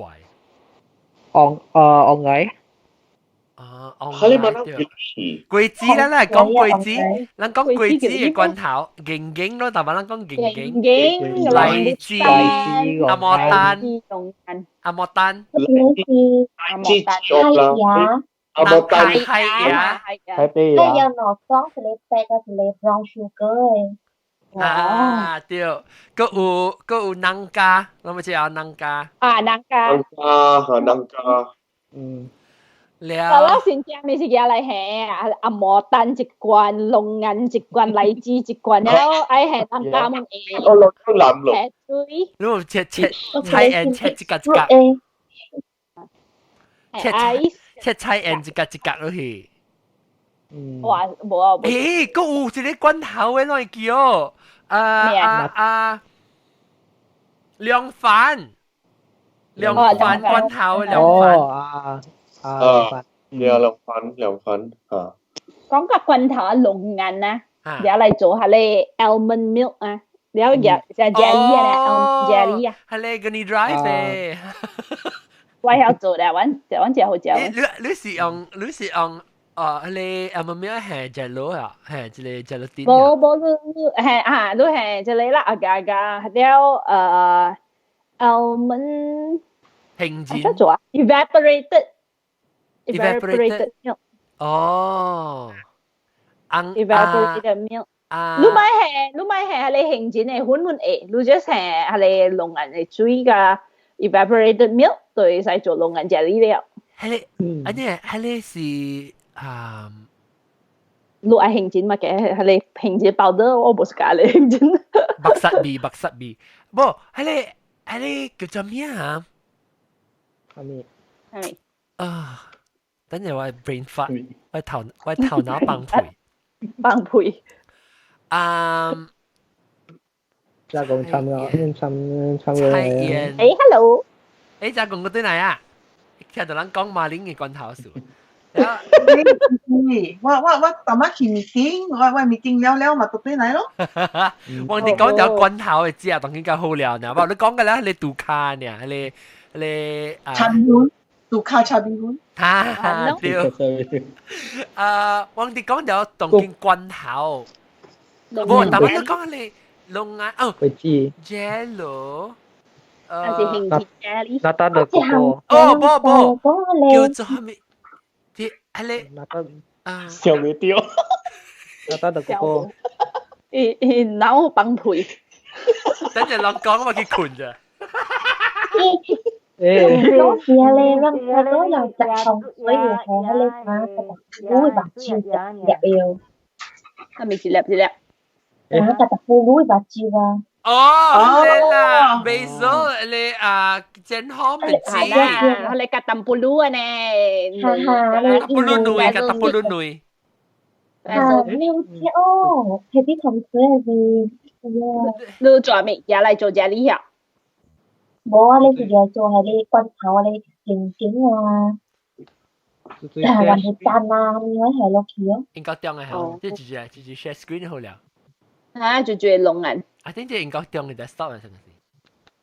องไง哦，係你問我桂子啦，講桂子，咱講桂子嘅罐頭，勁勁咯，但係咱講勁勁，荔枝、阿摩丹、阿摩丹，阿摩丹係啊，台北啊，有攞裝是你白個是你 brown sugar 嘅。啊，對，個有能加，我咪知有能加。啊，能加。能加。แล้วเราสินแจมีสิ่งอะไรแห่อมอตันจิกวนลงงานจิกวนไลจีจิกวนแล้วไอแห่ตังกามันเอง我落咗藍綠。แห่ตุยรู้切แอน切จิกัด切菜แอนจิกัด咯去。哇，冇啊！誒，個有一個罐頭嘅哪個叫？涼飯罐頭涼飯。涼飯啊！講個罐頭啊，龍眼啊，เดี๋ยว嚟做下咧 almond milk 啊，เดี๋ยวจะ jelly 啊 almond jelly 啊，係咧個你 dry 嘅。我要做咧，揾隻好食。你是用你almond milk 係 jello 啊，係即係 gelatin。冇係都係即係啦，แล้วalmond 平煎。乜做啊 ？evaporated milk。哦。evaporated milk。รู้ไหม係你興剪係款你 just 係你龍眼嚟追㗎 evaporated milk 對使做龍眼 jelly 了。係你是你愛興剪乜嘅？係你興剪包得我冇識㗎你興剪。白實味，不係你叫做咩啊？係咪？啊！等陣我 brain fart，我頭腦崩潰。崩潰。家公參蔡燕。hello。家公嗰對嚟啊！聽到人講馬鈴嘅罐頭數。我當晚去 meeting， 我 meeting 了嘛，到對嚟咯。我哋講咗罐頭嘅知啊，當然夠好料呢。不，你講嘅咧，你杜卡呢？你茶米粉，杜卡茶米粉。對。我哋講咗當件罐頭。不，但係你講你龍眼哦 ，Jello。係興起 jelly。那得的嗰個。叫做咩？啲係你小未掉。得得個，腦崩潰。等陣落講我叫困咋。有時啊，你諗到有疾痛，所以係喺你媽會白照入要。係咪是粒？啊，特婦會白照啊。哦，你啦，basil 你健康唔知。係啦，你夾淡布魯啊呢？哈，布魯女，夾布魯女。你好似哦，係啲同事係。你做咩？又嚟做這裡呀？冇啊，你直接做係你棍頭啊，你勁啊，還係讚啊，你可以係落去咯。應該點嘅好，即係直接 share screen 好了。啊，就做聾人。I think 應該點嘅 desktop 係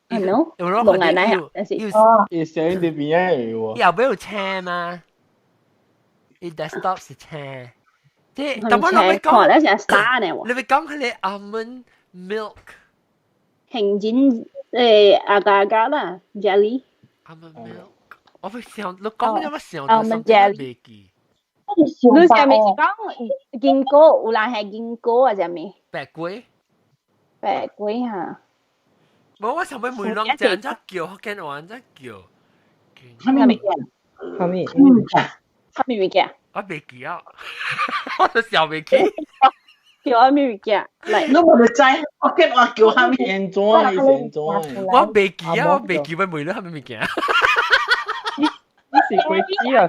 咪？係咯，聾人嚟啊，要上呢邊嘅喎。又沒有車嗎？你 desktop 是車，即係但我諗你講，咧成沙呢喎。你咪講佢哋 almond milk。hình chín agar là jelly almond milk 我會想你講咗乜時候almond jelly 你係咪講見過有人係見過啊？係咪白龜嚇冇我想問梅朗隻人叫福建話隻叫係咪嘅我未記啊我都時候未記叫咩物件？嚟，你冇得知，我見我叫下面。現在，我未記啊，我未記乜梅朗係咩物件？呢是鬼知啊！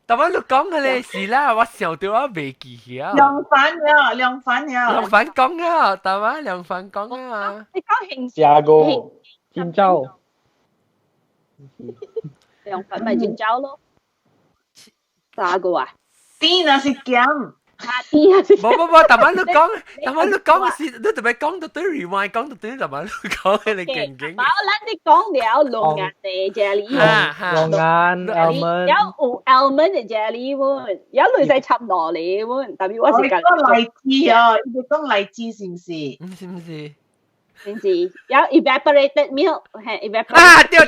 但我你講嘅咧是啦，我想到我未記啊。涼粉講啊，但係涼粉講啊。你講hình炸過尖椒，涼粉咪尖椒咯，炸過啊？啲那是鹹。冇，但係你講嘅事，你特別講到對 rewind 講到對，但係你講嘅你勁勁。冇啦，你講了龍眼嘅 jelly，龍眼 almond，有 almond 嘅 jelly 喎，有女仔插落嚟喎，特別我是講荔枝啊，你講荔枝是唔是？唔是。先至有 evaporated milk， 係 evaporated。啊，對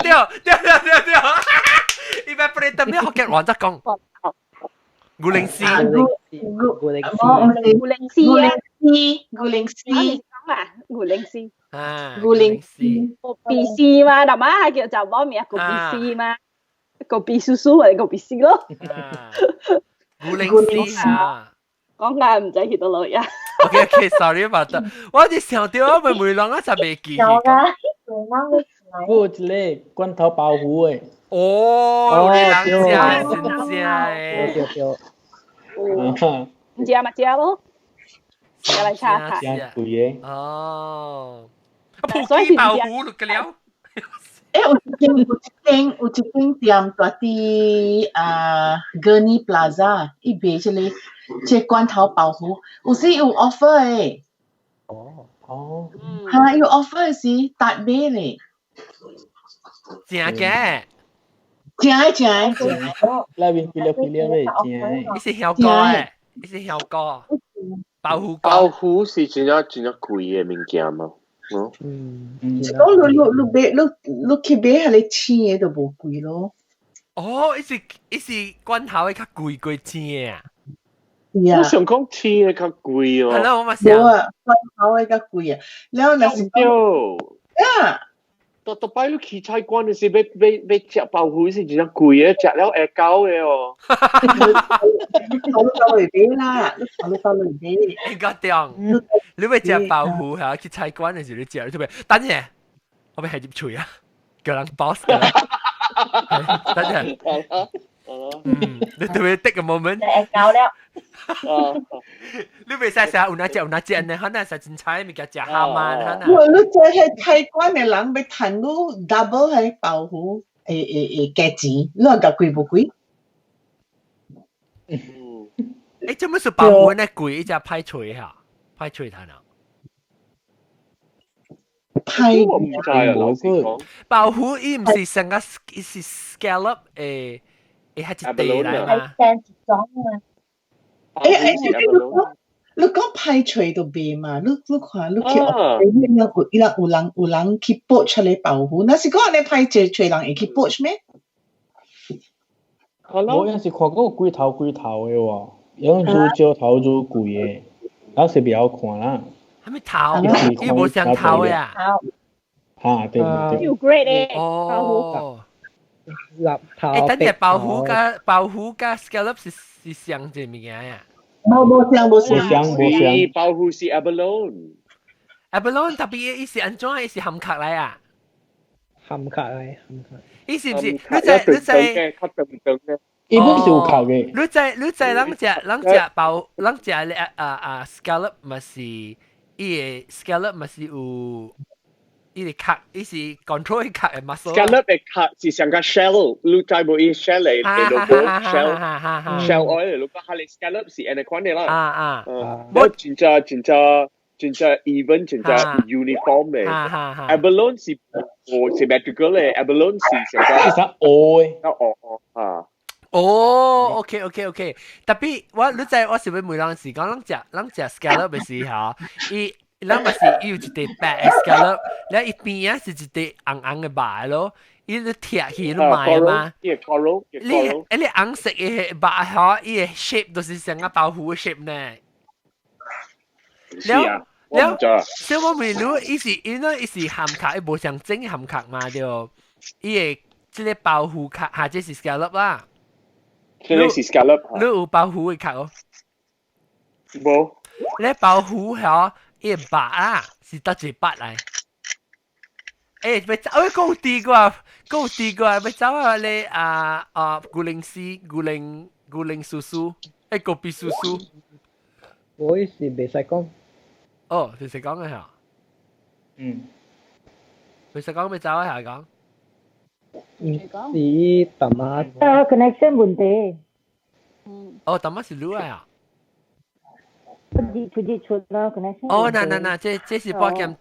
，evaporated milk 學嘅黃則講。古靈絲，古靈絲，古靈絲，個鼻絲嘛，係嘛？叫就冇名個鼻絲嘛，個鼻叔叔咪個鼻絲咯。古靈絲啊！講解唔使見到老人。OK，sorry about that。我哋想到我咪梅朗一陣未記。有㗎，不之類罐頭爆糊誒。哦，你人家真正誒。唔知啊咪知咯，而家嚟查下。貴嘅。哦，鋪機爆糊咯，嘅了。有一間店在啲Gurney Plaza，一邊出嚟，即罐頭爆糊，有時有 offer 誒。哦。嚇，有 offer 時特別咧。正嘅。正，那邊佢哋正。你是香膏誒，你是香膏，爆糊膏。爆糊是真正貴嘅物件嘛？你去買係你錢嘅就無貴咯。哦，一是罐頭嘅較貴錢啊。我想講錢嘅較貴哦。係咯，我咪想。冇啊，罐頭嘅較貴啊。然後那是啊。到擺你去菜館嘅時，要食爆糊是真正貴嘅，食了會高嘅哦。你考慮俾啦，你考慮俾。應該點？你要食爆糊嚇，去菜館嘅時你食，你特別等陣，我咪係入嘴啊，叫人 boss 㗎。等陣。你特別 take a moment。會高了。你未使食有哪隻呢？可能係真菜咪叫食蝦萬可能。你這係泰國嘅人要賺你 double 係爆糊價錢，你話貴唔貴？誒，做乜是爆糊呢？貴一隻派脆嚇，派脆睇啊！派爆糊伊唔是成個是 scallop 係一地嚟嘛？你講派脆就變嘛？你看，你去有人去剝出嚟爆糊，那是講你派脆人會去剝咩？我有時看嗰個龜頭嘅喎，用煮椒头煮贵嘅，有時比較看啦。係咪頭？伊無上頭呀？啊，對對。超 great 咧！哦。立頭。誒，等陣鮑魚加 scallop 是上隻物件呀？冇相。鮑魚是 abalone。abalone 特別伊是安怎？伊是含殼嚟啊？含殼嚟。伊是唔是？你伊本是有殼嘅。你知人只scallop 咪是伊個 scallop 咪是有伊個殼，伊是 control 伊殼嘅 muscle。scallop 嘅殼是上個 shell，你知冇？伊 shell 嚟嘅 shell oil 嚟，個係 scallop 是安尼款嘅啦。我真係 even 真係 uniform 嘅。abalone 是symmetrical 嘅 ，abalone 是上個。其實愛。OK，特別你知我是要每人是講，人食 scallop 嘅時候，人咪是有一塊白嘅 scallop，然後伊邊啊是一塊紅嘅白咯，伊你貼起都賣嘛。你紅色嘅白嗬，伊嘅 shape 都是成個豆腐嘅 shape 呢。所以我咪รู้伊是含殼，伊無像真含殼嘛對，伊嘅即個豆腐殼，或者是 scallop 啦。你是 scallop？ 你有鮑魚嘅殼哦？冇。你鮑魚嗬，伊白啊，是得罪白嚟。誒，咪走去高啲啩，咪走啊你古靈叔叔，高比叔叔。我是未使講。哦，你識講嘅嚇？你識講咪走一下講。是大媽。connection 問題。哦，大媽是錄啊。出啦 connection。哦，嗱，這是波劍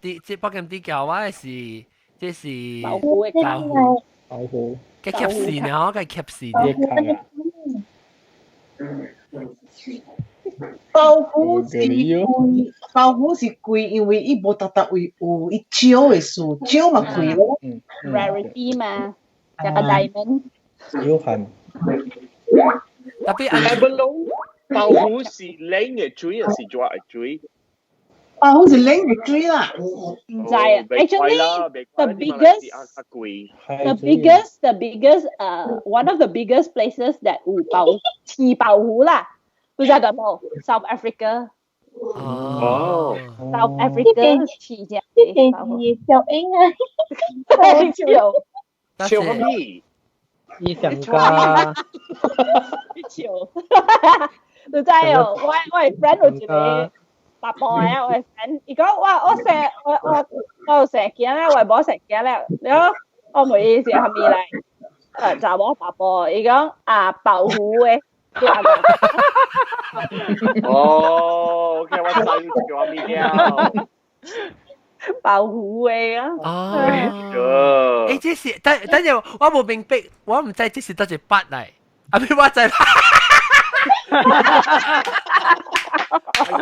啲教話是，這是保護嘅保護。嘅夾線啊，嘅夾線嘅。鮑魚是貴，因為伊無特位有伊椒嘅事，椒嘛貴咯。rarity 嘛，就個 diamond。有限。特別abalone 鮑魚是靚嘅水還是抓嘅水？鮑魚是靚嘅水啦。唔知啊 ，actually the biggest one of the biggest places that 吃鮑魚啦。你知道冇 ？South Africa。哦。South Africa 吃只鮑魚。小英啊，笑乜嘢？伊上加。笑。你知哦，我friend 有一個八婆啊，我 friend，伊講哇，我成日見咧，我冇成日見咧，你講我唔意思係咪嚟？就我八婆，伊講鮑魚嘅。哦 ，OK， 我知你講咩了。鮑魚嘅啊。哦。誒，這是等陣我冇明白，我唔知這是得隻筆嚟，阿邊我知。哎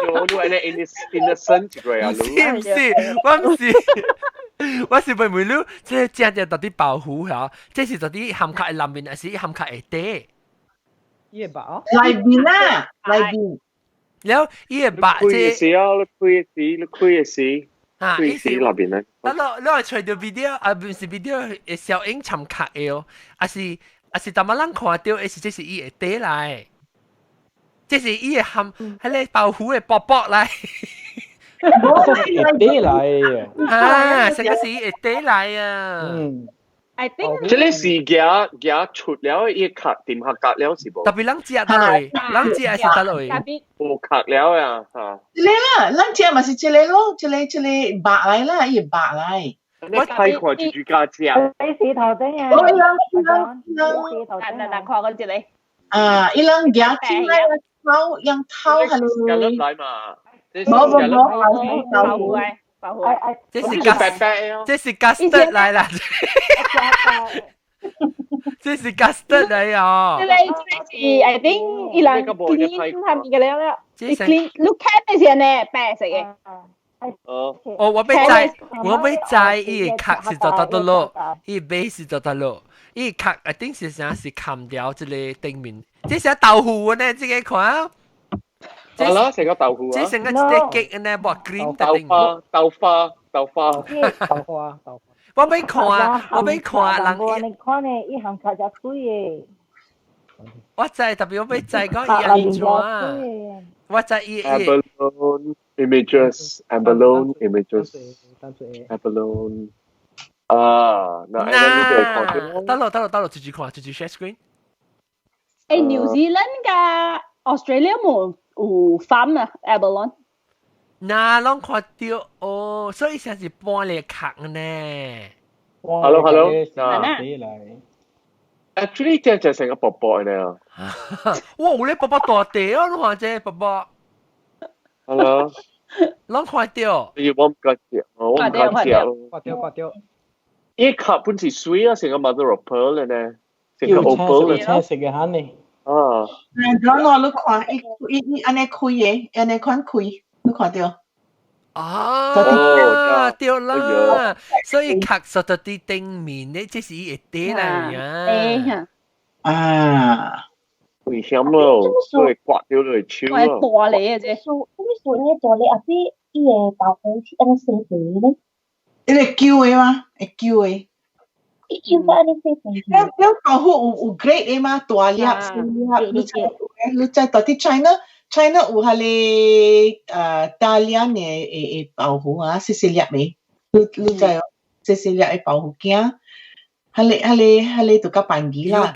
呦，你係你 innocent 嘅啊，唔是，我是問問你，即係正到啲鮑魚嚇，即是到啲含殼裡面，還是含殼底？伊個白哦，內邊啦，內邊。然後伊個白即係啊，你開嘅時，啊，伊是那邊咧。你係隨條 video 啊，唔是 video 嘅小影參殼嘅哦，還是大馬人看到，係即是伊個底嚟。即是伊個含喺你鮑魚嘅薄薄嚟，底嚟啊，成個是伊底嚟啊。I think 即係是夾出了伊殼點下格了是無？特別人食得落，人食係食得落。冇殼了啊嚇！一個啦，咱食嘛是一個咯，一個白嚟啦，伊白嚟。我睇看住家食。你是頭頂啊？嗱，看嗰隻你。啊，伊人夾進來頭，用頭係你。來嘛？冇。這是 custard 嚟啦，這是 custard 嚟哦。這是 I think 伊人 clean 係咪嘅了？你 clean look at 嘅時候呢，白色嘅。哦，我要知伊個殼是做得落，伊個尾是做得落，伊個殼一定是啥是砍掉這個頂面，這是豆腐呢，這個看。係啦，成個豆腐啊！即成個啲激呢，薄 cream 豆花。我俾看，人你看呢，一行卡只水嘅。我知，特別我俾知講伊安怎，我知伊。Abalone images. Abalone。啊，得咯，直接看，share screen。New Zealand 㗎 ，Australia 冇 farm 啊 ，abalone。嗱，攏看到哦，所以先是搬嚟殼呢。Hello，Actually， 這就成個薄薄嘅呢。哇，你薄薄大地啊，你看這薄薄。Hello。攏看到。我唔敢食，刮掉。一殼本是水啊，成個 mother of pearl 嘅呢，成個 opal 嘅。食嘅嚇你。啊。我你看，伊安尼開嘅，安尼款開，你看到？啊，對啦，所以殼實在啲頂面呢，即是一啲嚟啊。啊，危險咯，所以刮掉落去超啊。大嚟嘅啫。咁呢做你阿啲伊個豆腐是安尼細細咧？你係叫嘅嘛？會叫嘅。叫得安尼細細。有豆腐有 grade 嘅嘛？大粒、細粒，你在到啲 China 有係你大粒嘅豆腐啊，細細粒嘅，你知哦，細細粒嘅豆腐驚，係你度個板機啦。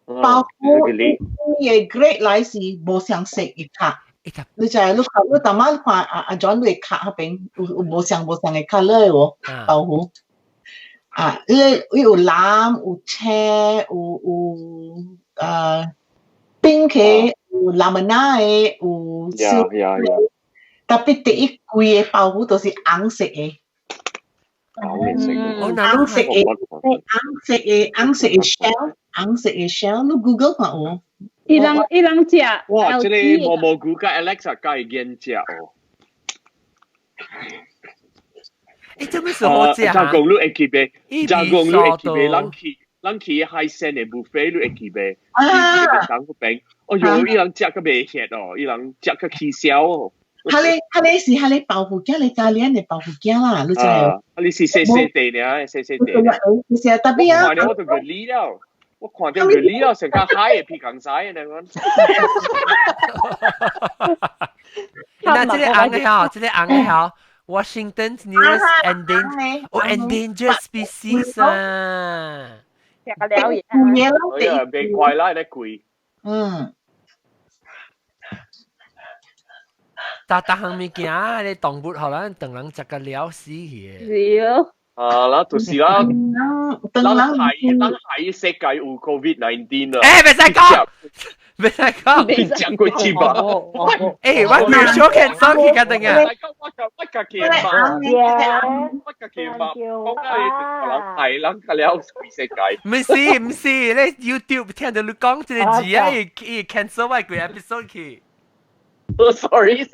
豆腐嘅 grade 來是冇相識嘅殼。你就係你當晚看阿 John 嘅殼嗰邊有冇相嘅 color 喎，豆腐。啊，有藍，有青，有冰嘅，有藍奶嘅，有小嘅。特別第一季嘅豆腐都是紅色嘅。紅色嘅 shell，你 Google 下喎。伊人食。哇！這裡毛毛菇加 Alexa 加研食哦。這咩時候食啊？加工你會記唄，人去海鮮嘅 buffet 你會記唄。當個餅，哦喲，伊人食個未吃哦，伊人食個起燒哦。係你是豆腐雞，你加練嘅豆腐雞啦，你就係。你是細細地呢，細細地。你是特別啊！我都個理了。我看到佢呢個成個海嘅皮càng晒嘅呢。嗱，這裡紅嘅好 ，Washington's newest endangered species 啊。食個了嘢。係啊，變貴啦，有啲貴。但項物件，你動物可能等人食個了死嘅。是啊。啦，就是啦，咱係世界有 COVID-19 啦。誒，別再講，你講過幾把？誒，我叫小強生氣嘅定啊！我個氣嘛，我係人個了世界。唔是，你 YouTube 聽到你講這個字啊，伊 cancel 我個 episode 去。Sorry。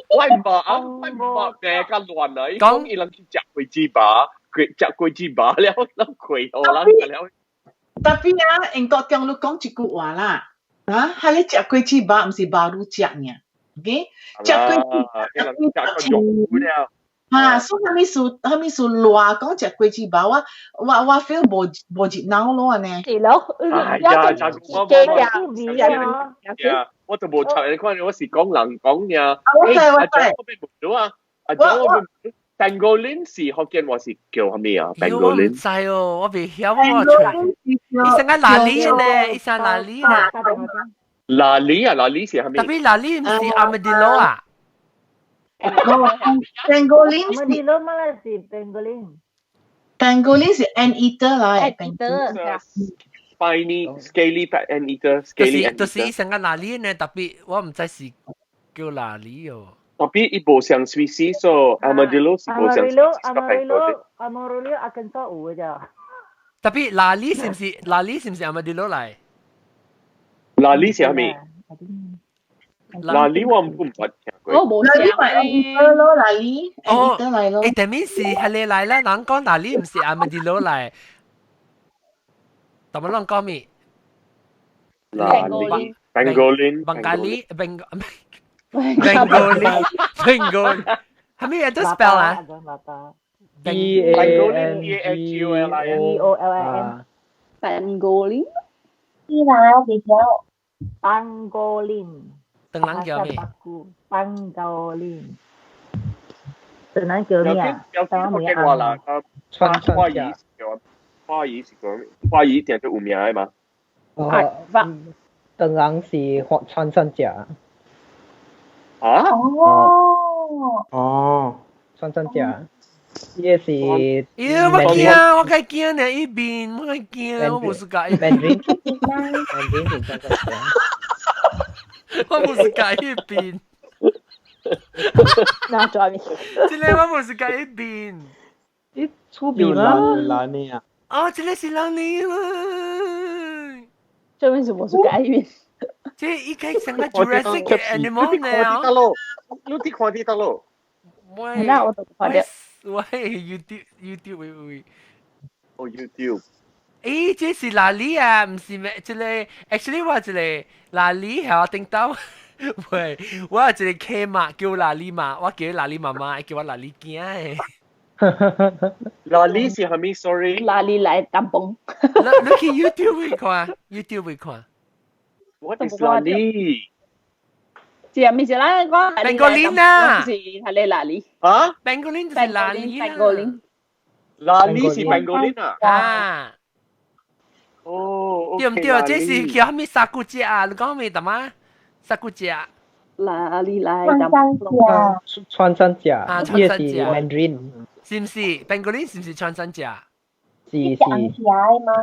我唔話咩咁亂啊！講伊人去食貴雞巴了，諗貴我諗了。特別啊，英國講你講一句話啦，係你食貴雞巴唔是巴魯食呢 ，OK？ 食貴雞巴所以係咪數亂講食貴雞巴？我 feel 冇熱鬧咯呢。係咯，我就冇查你講，我是講人講呀。我知。阿張Pangolin 是福建話是叫乜嘢啊 ？Pangolin 唔知哦，我未曉我出。伊成個哪裡呢？伊成哪裡呢？哪裡是乜嘢？特別哪裡唔是 armadillo 啊 ？Pangolin 是 armadillo 嘛是 Pangolin 是 anteater 啦 ，spiny scaly anteater，就是伊成個哪裡呢？特別我唔知是叫哪裡哦。特別伊無相 species 所 armadillo 是無相 species。Armadillo akan sa 有咋？特別哪裡是唔是 armadillo 嚟？哪裡是咩？哪裡我唔捌聽過。我冇聽過。哪裡嚟咯？誒，等面是係你嚟啦，人講哪裡唔是 armadillo 嚟？咁樣講咩？哪裡？ Pangolin. Bengali. Bengali. How many other spell ah? Pangolin. Pangolin. Pangolin. Đi nào thì sao? Pangolin. Từng lắng kiểu gì? Pangolin. Từng lắng kiểu gì à? 有啲福建話啦，花兒是講花兒定係有名嘅嘛？當然是穿山甲。啊？哦，穿山甲，也是。我驚，我梗驚呢一邊，我驚，我冇事解。Mandarin 是穿山甲。我冇事解一邊。那做咩？這個我冇事解一邊。你出邊啦？哪里啊？哦，這個是哪裡啦？做咩是冇事解一邊？這一開始個 Jurassic Animal 呢？你睇看啲得咯。喂，那我都看到。喂 YouTube 喂。哦 YouTube。誒，這是哪裡啊？唔是咩？這個 actually 我這個哪裡係我聽到。喂，我有一個 K 嘛，叫哪裡嘛，我叫哪裡媽媽，叫我哪裡驚誒。哪裡是係咪 ？Sorry。哪裡來淡崩？你去 YouTube 會看 ，YouTube 會看。What is 哪裡？即係咪是啦？講係Pangolin啊，是係你哪裡？啊 ？Pangolin 就是哪裡啊 ？Pangolin。哪裡是 Pangolin 啊？啊。哦。對唔對？這是叫咩沙古隻啊？你講咩得嗎？沙古隻。哪裡來穿山甲？穿山甲，啊，也是 Mandarin。是唔是 Pangolin 是唔是穿山甲？是。紅起來嘛，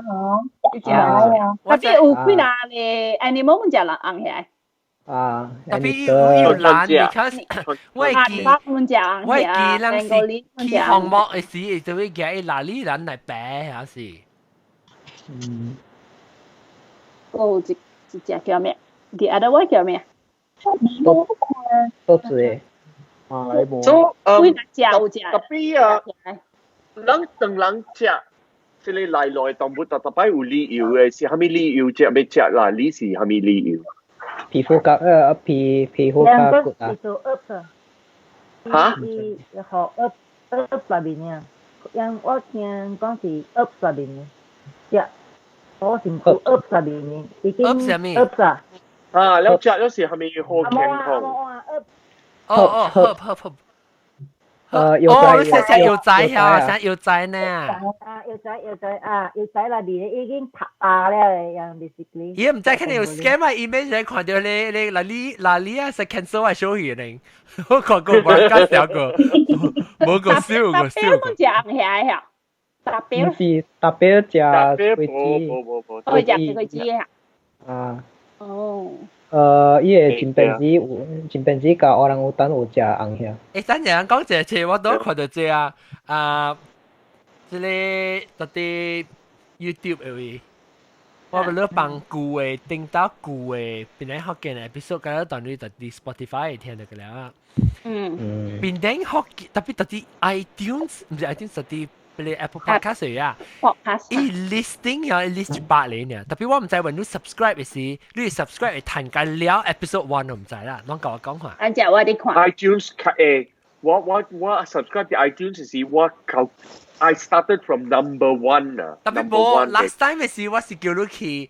嗬，起來啊！特別有幾難嘅 animal 唔就人紅起來。啊，特別有難，because 我記人是去項目嘅時，就會叫哪裡人嚟擺下是。哦，一隻叫咩？The other one 叫咩？都係。馬來貘。So，有隻。特別啊，人等人食，即係來來當不特別有理由嘅，是係咪理由食咩食啦？你是係咪理由？皮膚甲皮膚甲骨啊。嚇？學 up 那邊啊，因我聽講是 up 那邊嘅，我是 up 那邊嘅，已經 up 啊。啊，แล้ว食咗時係咪好健康？哦，食藥仔啊，食藥仔呢？藥仔那邊已經拍啊咧，樣 basically。咦，唔知肯定有 scam 啊 email 就看到你哪裡啊，是 cancel 啊收錢呢？我看過冇介紹過，冇個笑個。食下呀？搭標？唔是搭標隻飛機。我食飛機啊。啊。哦。伊個chimpanzee 甲 orangutan 有食紅蝦。等陣講這次我都看到這啊，這個特啲 YouTube 嘅位，我咪攞幫舊嘅聽到舊嘅，變嚟學嘅 episode，咁當你特啲 Spotify 聽到嘅啦。變頂學特別特啲 iTunes，唔係 iTunes 特啲。你 Apple Podcast 嚟啊，伊 listing 有 list 100嚟呢，特別我唔知問你 subscribe 嘅時，你 subscribe 嚟彈緊了 episode 1我唔知啦，我教我講下。安只我哋看。iTunes 我 subscribe 啲 iTunes 時，我靠 I started from number 1啊。特別冇 last time 嘅時，我是叫你去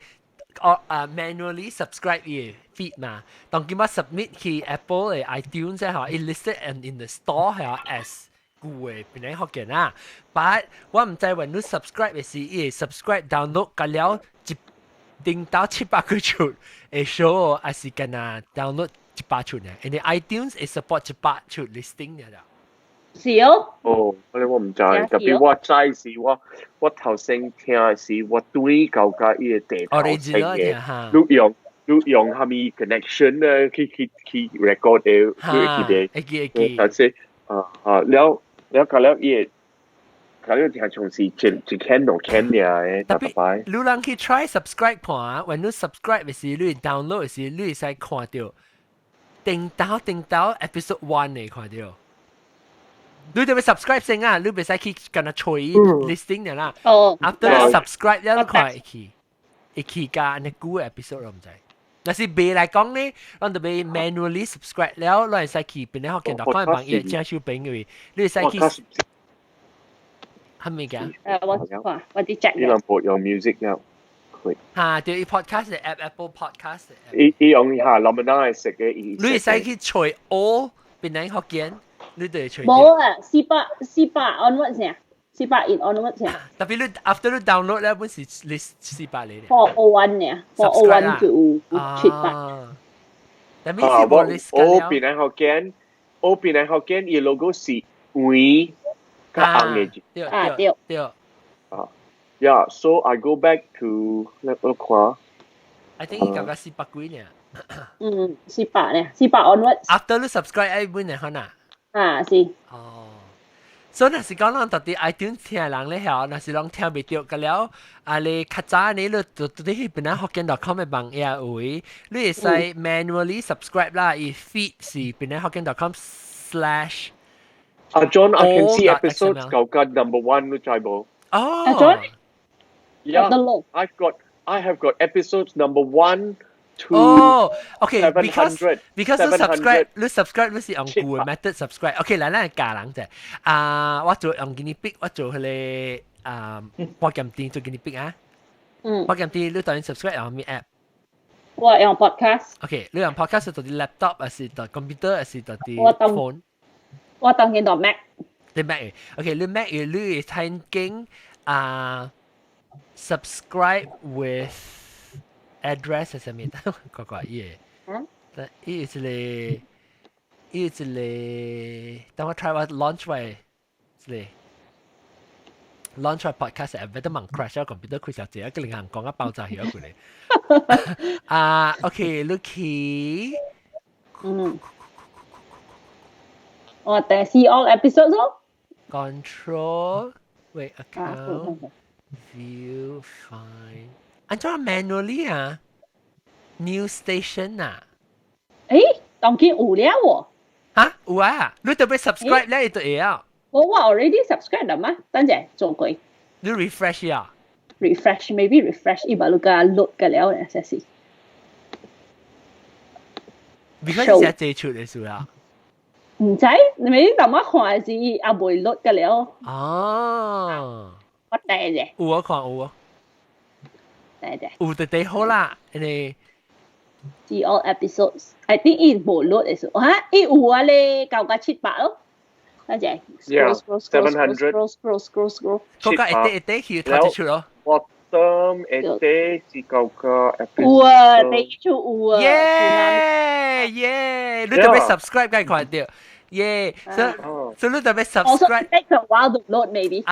manually subscribe 嘅 feed 嘛，當佢我 submit 去 Apple 嘅 iTunes 啫嚇，伊 listed and in the store 係 as。舊嘅變嚟學嘅啦，but 我唔知揾你 subscribe 嘅時，伊 subscribe download 緊了定到700個出，會 show 還是跟啊 download 100出呢？而你 iTunes 會 support 100出 listing 嘅啦。是哦。哦，我唔知，特別我知是我頭先聽是我對舊家伊個地頭聲嘅，你用係咪 connection 咧？去 record 嘅，佢但是แล้วก็แล้ว係從事一 can 兩 can 嘅，特別。你人去 try subscribe 看啊，when 你 subscribe 嘅時，你 download 嘅時，你會使看到定到 episode 1嚟看到。你就會 subscribe 先啊，你唔使去跟佢吹 listing 嘅啦。After subscribe 了，你看會去加你舊 episode 唔知。但是未來講呢，咱就要 manually subscribe 了，咱會使去邊咧學見到看網頁正手邊嘅，你會使去係咪㗎？我啲 check 呢兩部有 music 了。嚇，對 podcast 嘅 Apple Podcast 嘅。伊用下諗下係食嘅。你會使去除 all 邊咧學見，你就會除。冇啊，400 onwards 先，400 in onwards 先。特別你 after 你 download 咧，本是你400嚟嘅。401เนี่ย401就700。但係是冇你我邊咧學見，伊 logo 是會加硬嘅。對。Yeah, so I go back to 我看。I think 伊講個400幾呢。400呢，400 onwards。After 你 subscribe ไอ้本嚟看啊。是。哦。所以那是講人到底 iTunes 聽人咧嚇，那是人聽未到嘅了。啊，你較早你都去邊啊學見.com 嘅網頁位，你會使 manually subscribe 啦，伊 feed 是邊啊學見.com/John, I can see episodes 舊嘅 number 1你知冇？哦。John? Yeah, I have got episodes number 1 to okay, 700. because you subscribe 你是用舊嘅 method subscribe. Okay, 嚟咱教人啫。我做用 guinea pig， 我做佢哋播鹹店做 guinea pig 啊。播鹹店你當然 subscribe 用咩 app？ 我用 podcast。Okay， 你用 podcast 到啲 laptop 還是到 computer 還是到啲 phone？ 我當見到 Mac。你 Mac 嘅 ，okay， 你 Mac 嘅你睇見subscribe with address 係咩？怪怪嘢。但依係等我 try 我 launch 喂，嚟 launch 個 podcast app， 得問 crash 個 computer 佢就自己一個零行講一爆炸咗佢哋。OK，Lucky。我哋 see all episodes 咯。Control wait account view find 按照 manually 啊 new station 啊當見有了喎嚇有啊你特別 subscribe 咧就會啊我 already subscribe 啦嘛等陣做過你 refresh 啊 refresh maybe refresh 伊把你個 load 嘅了咧先是 because 你寫借出嚟數啊唔知你咪咁樣看是阿未 load 嘅了哦我第啫有啊看有啊第啫有就第好啦你 see all episodes I think 伊冇 load 嘅數嚇伊有啊咧9個700咯等陣 scroll 嗰個一啲去睇出咯bottom 一啲是9個 episode 有啊第一出有啊耶你特別 subscribe 梗係看到耶所以你特別 subscribe take a while to load maybe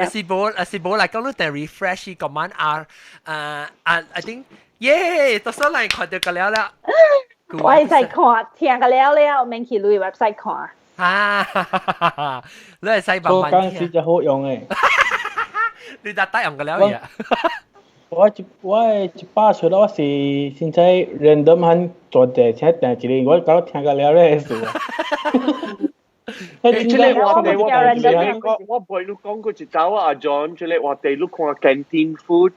是冇嚟講你哋 refresh 個晚I think 耶到時嚟看到個了啦我係在看聽個了了免去你 website 看你係細慢慢聽嗰陣時就好用嘅你得用個了嘢我一把出來我是現在 random 喺做嘅請定一個我搞聽個了咧數我陪你講過一招啊 John 即係我哋你看 canteen food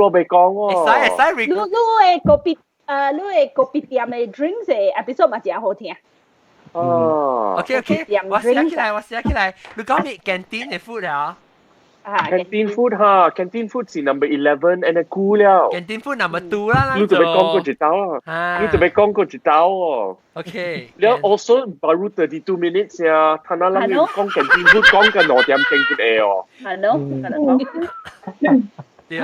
我未講喎你嘅coffee店嘅 drinks 嘅 episode 咪真好聽OK 我寫起來你講咩 canteen 嘅 food 啊canteen food 哈 canteen food 是 number 11 and 估了 canteen food number 2啦你就被講過一招啊你就被講過一招哦 OK แล้ว also baru 32 minutes 呀他那兩個講 canteen food 講緊2點鐘嘅哦對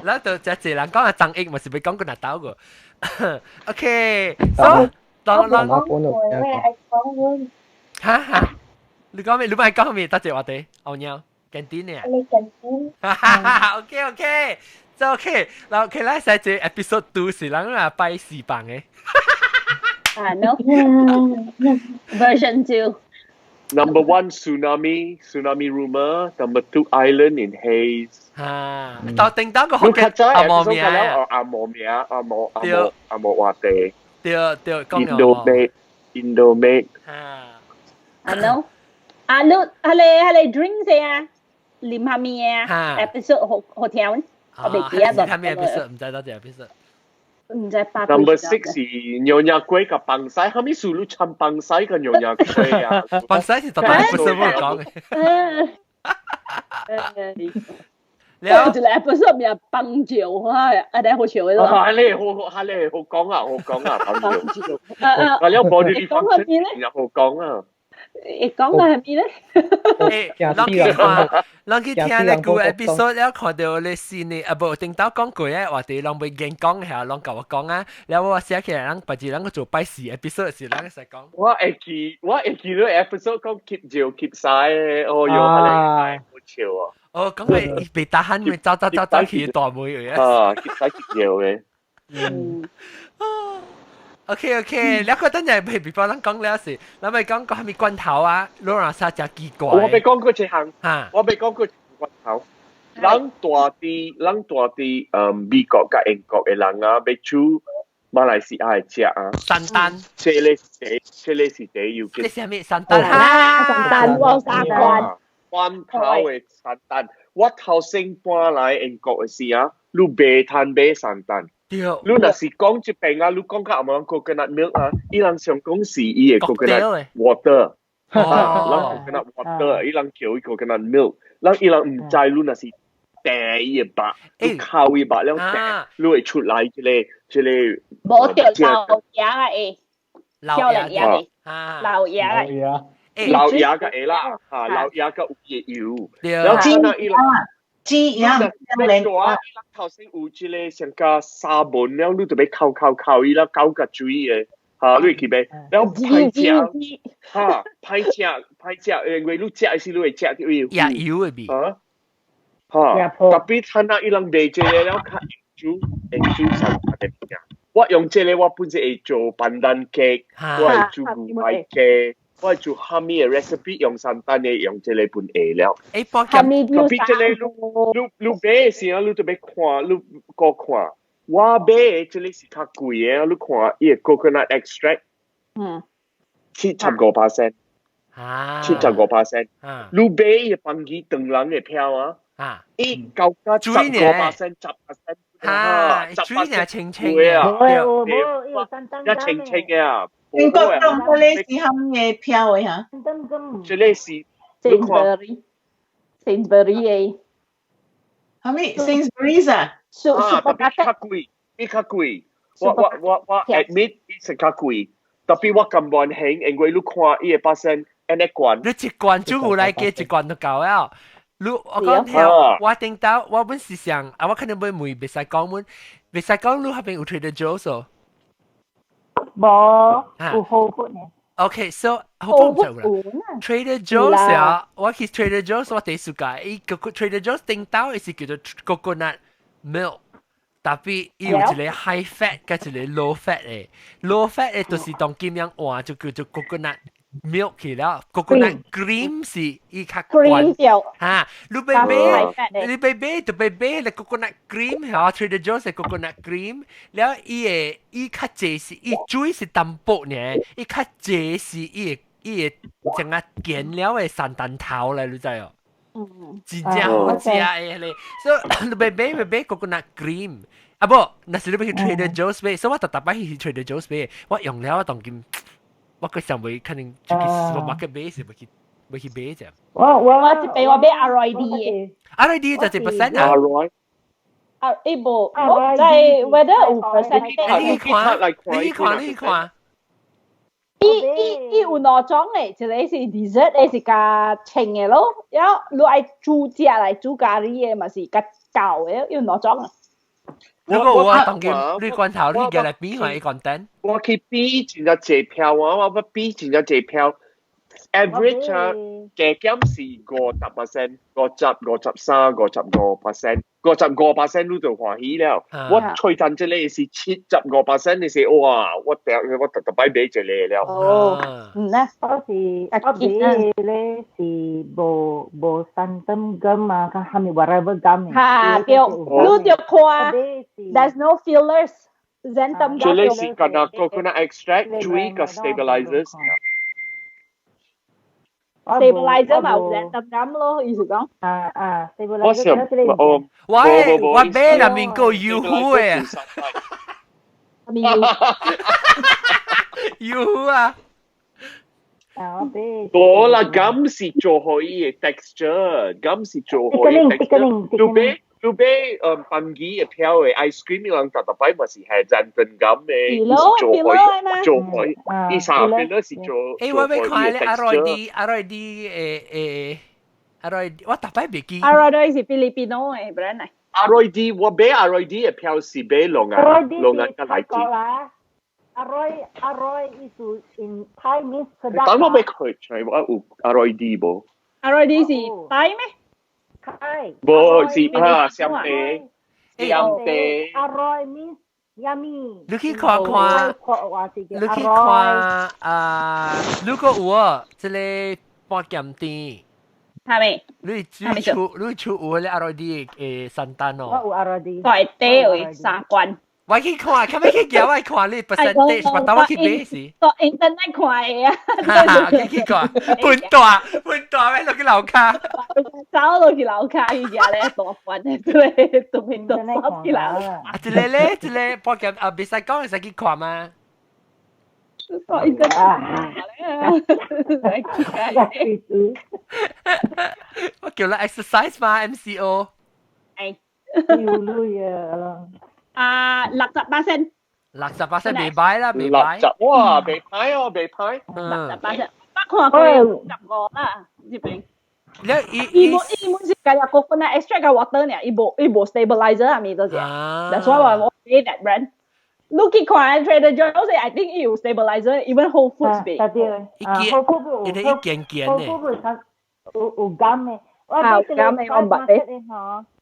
แล้ว就只人講啊張益咪是被講過那刀個 OK so 當嚇你講咩？你咪講咩？多謝我哋牛牛canteen 啊！你 canteen。OK，就 OK。然後佢咧寫住 episode 2是啷個拜4磅嘅？No version 2。Number 1 tsunami rumor. Number 2 island in haze。到叮當個好嘅阿毛名阿毛話地。對，講Indomate。No。你 drink 先啊，啉下面啊 ，episode 好聽。我未記得咗。睇咩 episode 唔知多謝 episode。唔知八。Number 6是Nyonya Kueh กับปังไซเขาไม่สูรู้ชันปังไซกับ Nyonya Kueh 啊。ปังไซ是特別 episode 冇講嘅。แล้ว就嚟 episode 入蹦照啊，阿弟好潮嘅咯。係你好講啊，蹦照。我有播啲講係咩咧？好講啊。講嘅係咩咧？咱去聽咧舊 episode 了，看到咧新嘅，無聽到講過咧，話題咱未見講下，咱甲我講啊，แล้ว我寫起來，咱把住咱個做拜四 episode 時，咱實講。我會記到 episode 講 keep 照 keep 曬，哦喲，係好潮啊！哦，咁佢被打喊，咪走去大妹嘅。啊，keep 曬 keep 照嘅。OK， แล้วก็ตั้งใจไป比方咱講了時，咱咪講係咪罐頭啊？攞嚟殺隻奇怪。我未講過這項，我未講過罐頭。咱大啲，美國甲英國嘅人啊，要煮馬來西亞嘅食啊。散蛋。這類是第要嘅。你係咩散蛋？散蛋黃沙罐。罐頭嘅散蛋，我頭先搬來英國嘅時啊，你未攤買散蛋。你若是講一邊啊，你講較啱講 coconut milk 啊，伊人想講是伊嘅 coconut water，咱 coconut water，伊人叫伊 coconut milk，咱伊人唔知你若是茶伊嘅白，你靠伊白了茶，你會出來一個，冇掉老牙嘅，漂亮牙嘅，老牙嘅，老牙嘅嘢啦，老牙嘅有，然後知呀，頭先有一個像個沙門了，你就要扣伊啦，搞個水嘅，嚇，你記未？然後歹食，嚇，歹食，因為你食嘅時你會食到油嘅味，嚇，特別睇下伊人賣這個了，較煮散嘅物。我用這個我本身會做板蛋雞，我會做牛排雞。我係做蝦米嘅 recipe 用散蛋嘅用這類本下料。蝦米特別這類你買嘅時候，你就要看，你個看。我買嘅這類是較貴嘅，你看伊個 coconut extract， 75%， 75%。你買嘅放佢長人嘅票啊，伊夠加10%，10%。水呢清清嘅，一清清嘅。英國用嗰啲是乜嘢票嘅嚇？這類是 Sainsbury 嘅，係咪 Sainsbury 啊？比較貴。我 admit 係較貴，特別我咁萬興，因為你看伊個8%，一罐。你一罐就有來嘅，一罐就夠了。我講聽，我聽到我本是想，我可能會唔會使講門，別使講你嗰邊有 Trader Joe's。冇，有好款嘅。OK，so 好唔錯啦。Trader Joe's 啊，我去 Trader Joe's 我第一個，伊個 Trader Joe's 聽到係叫做 coconut milk，特別有一個 high fat 跟一個 low fat 嘅，low fat 嘅就是當咁樣換就叫做 coconut milk 去了 ，coconut cream 是伊較關嚇，你買就買咧 coconut cream 嚇 ，Trader Joe's 係 coconut cream，แล้ว伊較濟是伊水是淡薄呢，伊較濟是伊整個乾了嘅散蛋頭咧，你知哦？真正好食嘅咧，所以你買 coconut cream，啊不，那是你去 Trader Joe's 買，所以我特別去 Trader Joe's 買，我用了我當今。我個上會可能就去 supermarket 買時，會去買啫。我即俾我買 RID 嘅。RID 就10%啊。一部我在 whether 5%。你看。伊有兩種嘅，一個是 dessert， 一個是加清嘅咯。然後你愛煮食嚟煮咖喱嘅，咪是加膠嘅，有兩種啊。如果我當佢你罐頭你嘅嚟比係講真，我去比真係借票啊！我比真係借票 ，average 啊，價減是50%， 53%， 55%你就歡喜了。我吹陣這裡是75%，你是哇！我特擺買這裡了。哦，咧，我是咧是無三燈金啊，佢係咪 whatever 金？嚇，你就看 ，there's no fillers，真燈金。這裡是干那 coconut extract，水個 stabilizers。stabilizer 嘛有random 咁咯，意思講。stabilizer 我買入面個油壺嘅。油壺啊！我啦，咁是做好嘅 texture，咁是做好嘅 texture。做俾笨雞嘅票嘅 ice cream 兩特擺咪是係真正咁嘅，做開，依三邊都是做。我未看咧，阿瑞啲我特擺未記。阿瑞啲是菲律賓嘅 brand 嚟。阿瑞啲我俾阿瑞啲嘅票是俾龍眼嘅奶子。阿瑞is in Thai means 等我俾佢除我有阿瑞啲冇。阿瑞啲是Thai咩？冇是香地，香地。阿瑞 means yummy。你去看，你去看如果有即個半鹹店，係咪？你出有咧阿瑞啲聖誕哦。我有阿瑞啲。在地位三關。我去看，咁樣去叫我看你 percentage， 我等我去買是。到 internet 看嘅啊。去看，半大咩落去樓卡。走落去樓卡，而家咧大關嘅，對，都變到收起來啦。一個咧，一個波夾別使講，你使去看嗎？到 internet 我叫你 exercise 嘛 ，MCO。60%。60%未擺啦，未擺。哇，未擺哦，未擺。60%。不過佢10個啦，知唔知？伊冇是加入個分啊 ，extract 個 water 呢，伊冇 stabilizer 係咪多謝？That's why 我買 that brand。Look at 看 Trader Joe's， I think 伊有 stabilizer，even Whole Foods 俾。一件件嘅。有減嘅，我唔捌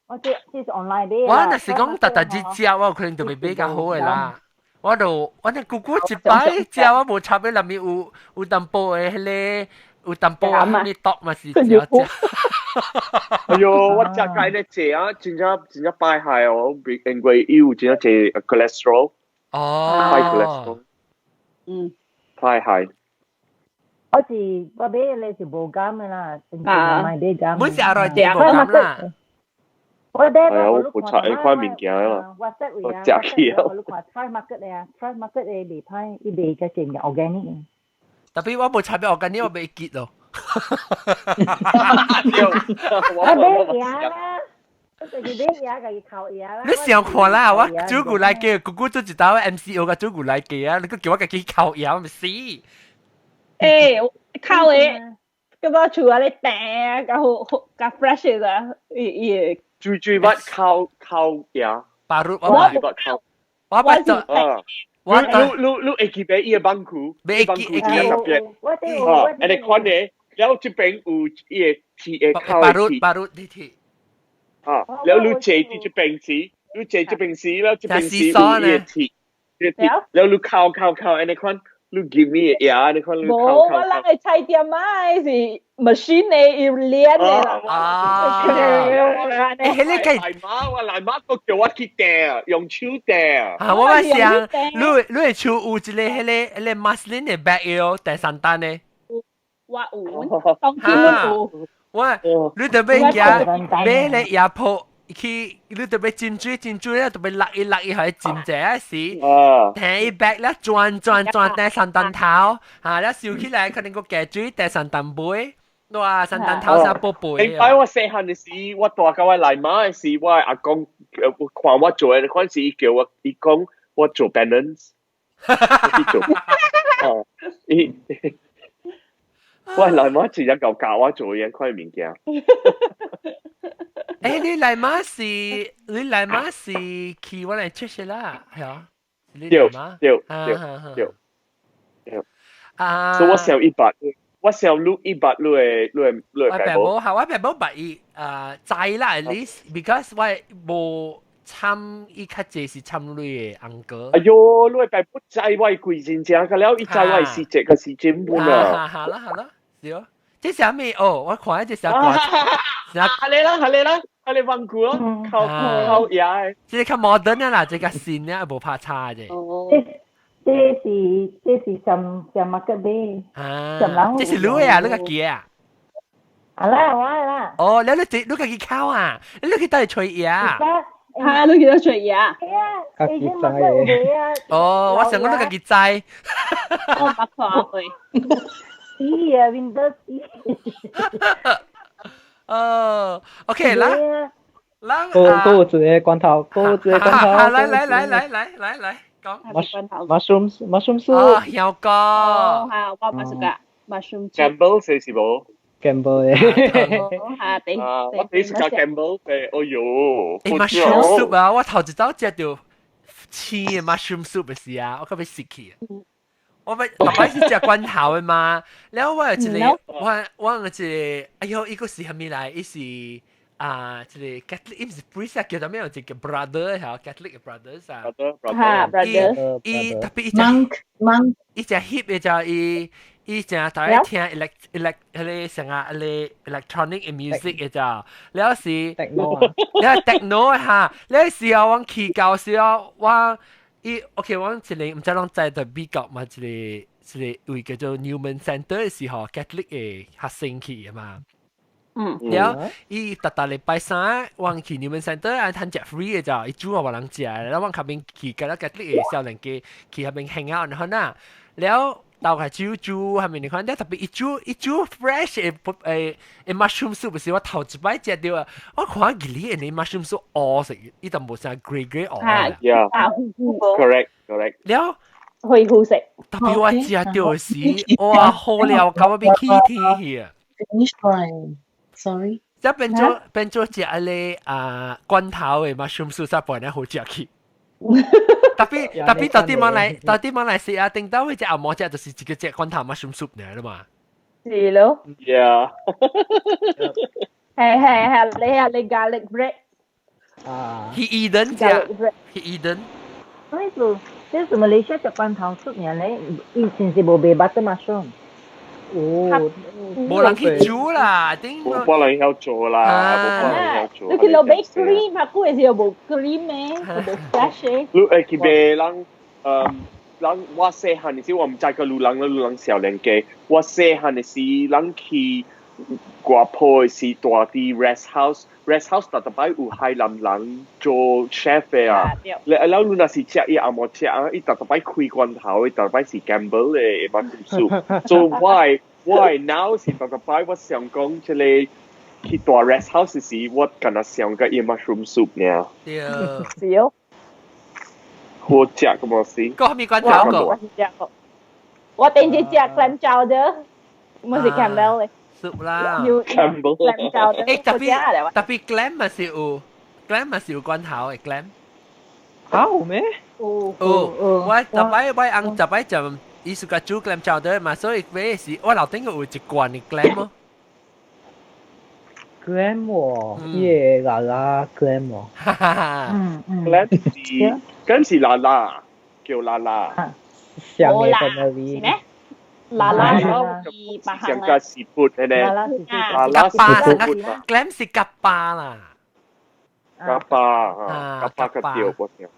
我即係 online 買。我那是講特日食，我可能就未比較好嘅啦。我哋姑姑一擺食，我無插喺裡面有淡薄嘅迄個。有淡薄啊，你剁嘛是食。哎呦，我食介咧食啊，真正敗害哦，因為有真正係 cholesterol。high cholesterol。敗害。我買咧是無減嘅啦，正常買啲減。每時阿來啲無減啦。我冇插呢塊物件啦，我食起啊。我看 Try Market 咧啊 ，Try Market 咧未歹，伊賣嘅正嘅 organic。特別我冇插俾我緊啲，我未結咯。我買嘢啦，我就係買嘢嘅，靠嘢啦。你想看啦，我煮古來嘅，姑姑做一道 MCO 嘅煮古來嘅啊，你個叫我自己靠嘢，我咪死。誒，靠嘢，咁我除咗你訂，咁 fresh 嘅，嘢。煮乜靠嘢？巴魯我靠。我不做。你會記俾伊個бан庫，未記。你看咧，แล้ว這邊有伊個鐵嘅靠鐵。巴魯啲鐵。แล้ว你借啲這邊時，你借這邊時，แล้ว這邊時有伊個鐵，แล้ว你靠，你看，你 give me 嘢，你看你靠。冇，我諗係菜店買是 machine 嚟，要練嘅啦。來馬都叫我去訂，用手訂。我咪想，你係手有一個迄個 muslin 嘅 bag 哦，第三單呢。我有，當天我你特別嘢買咧嘢鋪。去你特別尖珠咧，特別落去係尖者時，聽伊 back 咧轉第三彈頭，咧燒起來可能個夾住第三彈杯，哇三彈頭三寶貝。你擺我細漢嘅時，我大個我嚟馬嘅時，我阿公看我做嘅嗰陣時，伊叫我伊講我做 balance， 我嚟馬自己教我做嘢塊物件。你嚟馬是去我嚟出去啦，係啊？對。所以我想100，我想錄100錄嘅白寶，係我白寶白伊知啦 at least，because 我冇參伊較濟是參你嘅安哥。哎呦，你白寶知我貴真正嘅了，伊知我是這個是真本啊。好啦，是哦。這是咩？哦，我看一隻小瓜。係你問佢咯，靠嘢。即係較 modern 啦，即係較新咧，冇怕差啫。這是上乜嘅咩？這是你啊，你個記啊？啊啦，我啦。哦，你家己烤啊？你去帶去吹呀？嚇，你幾多歲呀？係啊，家己栽嘅。哦，我想講你家己栽。我唔怕佢。是啊，Windows。哦 ，OK 啦。有一個罐頭，有一個罐頭。來，講。mushroom soup。哦，有個。哦，係我唔識㗎 mushroom。Campbell 是冇。Campbell 嘅。我睇食下 Campbell 嘅，哎呦。mushroom soup 啊，我頭一早食到青嘅 mushroom soup 嘅時啊，我覺得食氣。我咪爸爸是食罐頭嘅嘛，然後我有一個，我有一個，哎呦，一個是係咪來？一是一個 Catholic，唔是 priest 叫做咩？有一個 brother 嚇 Catholic brothers 啊。brother。特別monk，一隻 hip 嘅就伊正大家聽成啊electronic music 嘅咋，然後是 techno 啊，你係 techno 嚇，你時候我去教時候我。OK， 我一個唔知啷在對美國嘛，一個位叫做 Newman Center 嘅時候 ，Catholic 嘅學生去嘅嘛。然後伊特禮拜三，我去 Newman Center 啊，攤食 free 嘅咋，伊煮我人食，然後我後邊去嗰個 Catholic 嘅少年家，去後邊 hang out 然後然後到係煮後面你看，特別一煮 fresh 誒 mushroom soup 時，我頭一擺食到啊，我看佢哋嘅 mushroom soup 惡食，伊就冇成 grey 惡。Yeah，correct。了，好食。特別我食到時，哇，好料咁啊，變起天去啊。Finish line，sorry。即變咗食嗰罐頭嘅 mushroom soup，實本來好食去。特別到啲馬來西亞頂到會隻阿毛隻就是自己隻罐頭 mushroom soup 嚟啦嘛。是咯。Yeah。係，你 garlic bread。He Eden。這是馬來西亞隻罐頭soup呢咧，以前是冇俾 butter mushroom。哦，冇人去煮啦，冇人有做啦，你去落俾 cream，啊，嗰陣時又冇 cream 咩，冇 fresh 嘅。你去俾人我細漢嘅時，我唔知個路人少年嘅，我細漢嘅時，人去外鋪是大啲 rest house 特別有海南人做 chef 嘅啊。然後你那是食伊阿冇食啊，伊特別開罐頭，伊特別是 Campbell 嘅 mushroom soup。So why now 是特別我想講即係去大 rest house 時，我敢若想個伊 mushroom soup 呢。是哦。好食咁麼事？個係咪罐頭個？我頂住食 clam chowder，唔係 Campbell 嘅。soup 啦 ，Campbell。特別 clam 咪是有罐頭嘅 clam。有咩？我特別我昂特別就伊是個煮 clam chowder 嘛，所以嗰時我樓頂個有一罐嘅 clam 咯。clam 喎，耶啦啦 clam 喎。clam 是啦啦，叫啦啦。上嘅 family。咩？啦啦是八行啦。是撥嘅咧。啦啦是撥。clam 是夾巴啦。夾巴個調嗰條。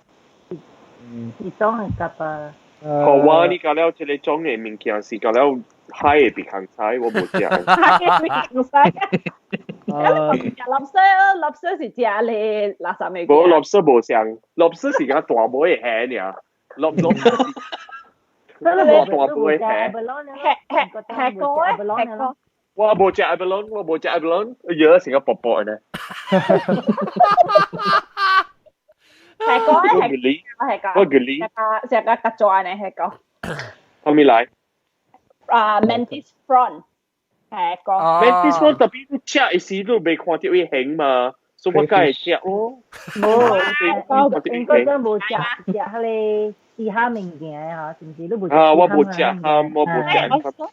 呢種係夾巴。好啊！你講了這個種嘅物件是講了海嘅別行菜，我冇食。海嘅別行菜。lobster 是食你垃圾味。冇 lobster 冇上 ，lobster 是個大尾嘅蝦呀。lobster 是大尾蝦。係個。我冇食 abalone，有成個薄薄嘅咧。係個係個，成個夾咗呢係個。係咪嚟？Mantis prawn 係個。Mantis prawn 特別你食嘅時都未看到伊形嘛，所以我梗係食咯。應該都冇食嗰啲試蝦物件嚇，是唔是都冇食？我冇食蝦，我冇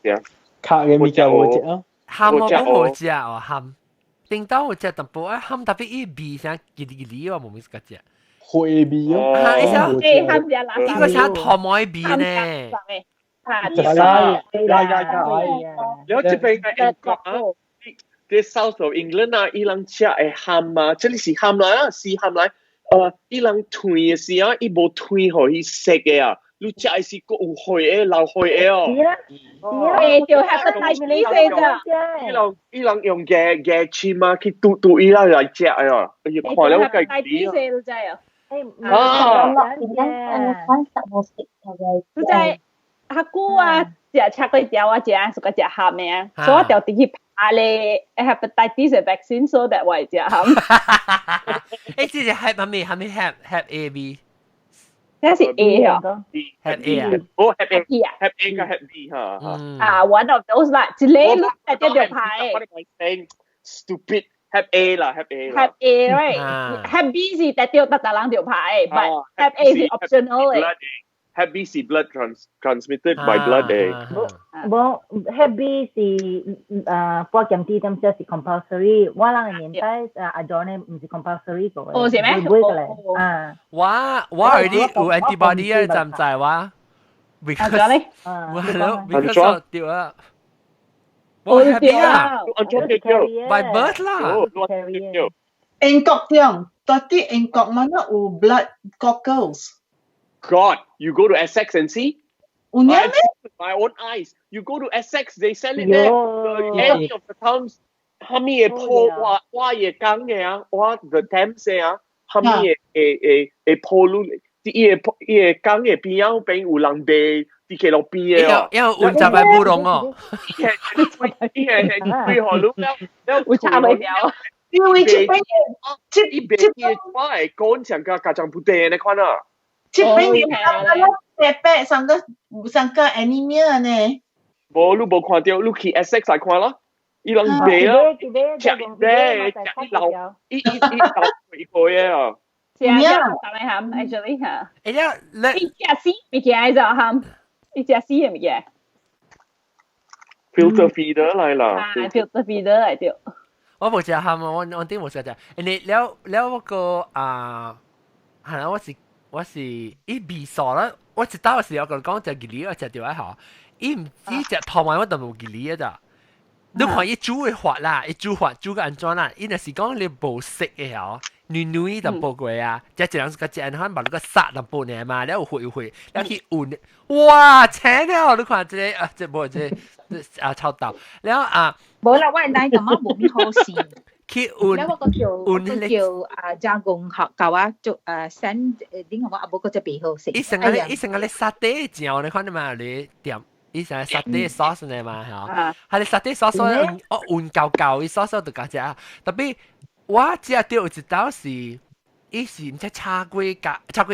食。卡嘅物件冇食啊。蝦我冇食哦，蝦。頂到我食淡薄啊，蝦特別伊味成吉哩我冇乜個食。會味哦。呢個係糖梅味呢。有一邊嘅英國啊，啲 South of England 啊，伊人食嘅蝦啊，即係是蝦來啊，是蝦來。伊人推嘅時候，伊冇推互伊食嘅啊。你食的是個有血的流血的哦。就 hepatitis 咋？伊人用嘅簽啊去嘟伊啦嚟食啊，要看了計啲啊。都知啊。都知。阿姑啊，食叉龜條啊，食係個食鹹嘅啊，所以就直接拍咧 hepatitis vaccine，所以就為食鹹。誒，即係係咪 have A B？嗰是 A 啊 ，have A 啊，哦 have A 啊 have A 加 have B 嚇。啊 ，one of those 啦，一類咯，係一條牌。我哋講 saying stupid have A 啦 have A 啦。have A right，have B 是特條特人條牌，but have A 是 optional 嘅。Hep B 是 blood transmitted by blood 嘅。冇 Hep B 是波減啲咁即係 compulsory。我嗰個年代阿 John 咧唔是 compulsory 個。哦，是咩？會嘅咧。啊。我 already 有 antibody 啊，知唔知哇 ？Because 我咯 ，because 掉啊。我 happy 啊 ，by birth 啦。英國啲，多啲英國乜嘢有 blood goggles。God, you go to Essex and see? With my own eyes. You go to Essex, they sell it there. Any of the towns, 下面嘅鋪話嘢講嘅啊，話 the Thames 啊，下面嘅鋪路，啲嘢講嘅邊有邊有人賣，啲嘅路邊嘅哦。因為換集係冇用哦。啲係最好路了，會差唔多。因為這邊嘢我係講成個家長不得你看啊。這邊嘅上個 anemia 呢？冇，你冇看到，你去 Essex 嚟看咯。伊人賣啊，食咧，食流，伊流佢啊。係啊，係咪鹹 ？Actually 嚇。哎呀，你食屎物件就鹹，你食屎嘅物件。filter feeder 嚟啦。啊 ，filter feeder 嚟掉。我冇食鹹啊，我啲冇食啫。你了嗰個啊，係啦，我是伊味素啦，我知道是有個講隻吉利，我食掉一下，伊唔知隻頭埋我都冇吉利啊咋。你看伊煮嘅法啦，伊煮法煮個安怎啦？伊若是講你無食嘅嗬，嫩淡薄過啊，即係兩個隻人可能把那個殺淡薄呢嘛，แล้ว會，แล้ว去อุ่น，哇，請了你看這啊，這冇這啊臭豆，แล้ว啊，冇啦，我係奶咁樣冇咩好事。去อุ่น，แล้วก็叫加工學教啊，做send 點講啊，冇嗰隻鼻好食。伊成個咧沙爹醬，你看到嘛？你點？伊成個沙爹 sauce 呢嘛？嚇，係你沙爹 sauce 我อุ่舊舊，伊 sauce 就加隻啊。特別我只係掉一道是，伊是唔知炒粿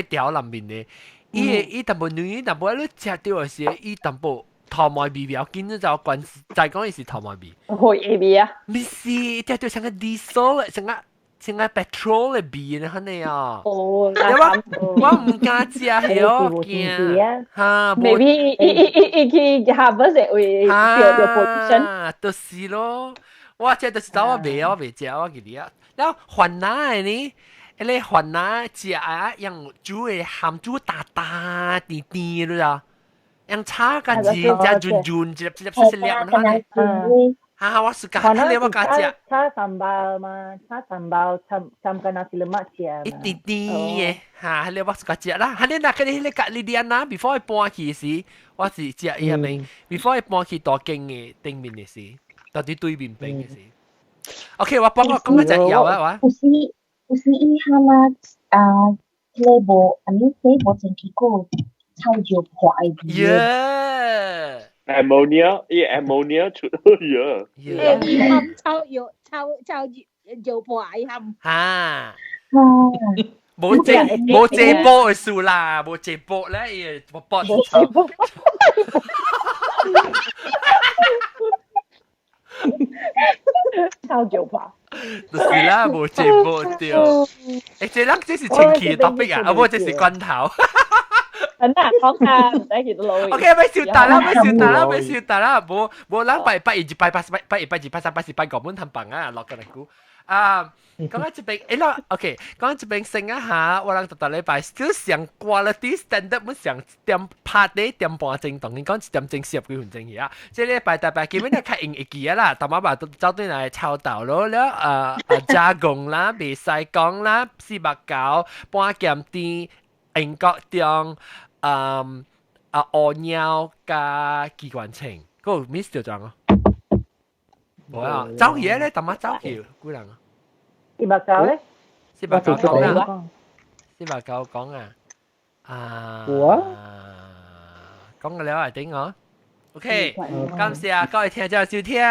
條裡面嘅，伊淡薄嫩，淡薄你食掉嘅時，伊淡薄。頭毛味比較緊，就關就係講伊是頭毛味。會味啊？唔是，即係成個 diesel，成個 petrol 嘅味呢，肯定啊。哦，我唔敢食係我驚。嚇 ，maybe 伊去 harvest 會叫 pollution。就是咯，我即係就是走我未食我記啲啊。然後雲南呢？你雲南食啊，用煮嘅鹹煮大大啲啲咯咋？yang caga jinja junjun jilap seliap mana ha wa suka hale wa kaca ca sambal ma ca sambal camkan nasi lemak cia ititi ha hale wa suka cia lah hale nak ke hale kat Lidiana before I puan ki si wa si cia ya meng before I puan ki to keng e ting min ni si to di tui bin peng si okay wa puan ko kong ja yao wa 不是一下啦label อันนี้ label 整個臭油壞啲。ammonia出去冚臭油壞冚。嚇。冇借波嘅數啦，冇借波咧，要波臭。臭油吧。就是啦，冇借波掉。誒，這是前期嘅 topic 啊，我這是罐頭。等下講下，唔使見到老。OK，咪笑大啦，冇諗拜一拜八三八四拜個本氹棒啊，落個嚟估啊。講緊這邊，誒啦 ，OK，講緊這邊升一下，我諗特禮拜 still 上 quality standard，唔上點拍啲點半正當，你講點正40幾分鐘而即係禮拜大拜基本上較用一記啦，但係話走對嚟炒豆咯，了加工啦，未曬講啦，四百九半減啲英國中。屙尿加機關槍，嗰個 miss 掉咗啊！冇啊，走嘢咧，特乜走橋，幾人啊？49咧？49講啊！49講啊！講個了係點講 ？OK， 感謝各位聽眾收聽，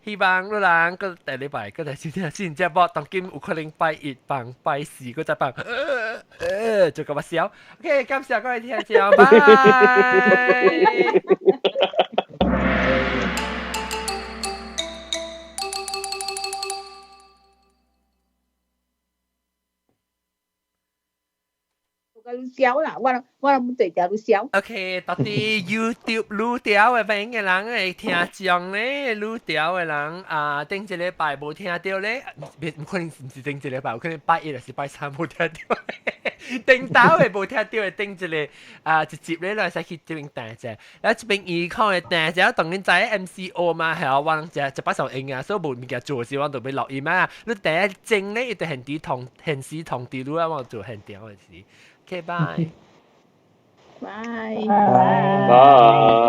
希望你人個第禮拜個第收聽先只波，當今有可能拜一棒拜四個只棒，做個乜笑 ？OK， 感謝各位聽眾，拜。笑啦，我唔對條路笑。OK， 到底 YouTube 錄條嘅邊個人會聽講咧？錄條嘅人頂一禮拜冇聽到咧，唔可能唔是頂一禮拜，有可能拜一還是拜三冇聽到。頂到嘅冇聽到嘅頂一個直接咧，來使去這邊彈啫。然後這邊依靠嘅彈啫，當然在 MCO 嘛，係啊，我就把手應啊，所以冇物件做時，我就俾錄音嘛。你第一正咧，一定現時同啲路啊，我做現條嘅事。Okay, bye. Bye. Bye.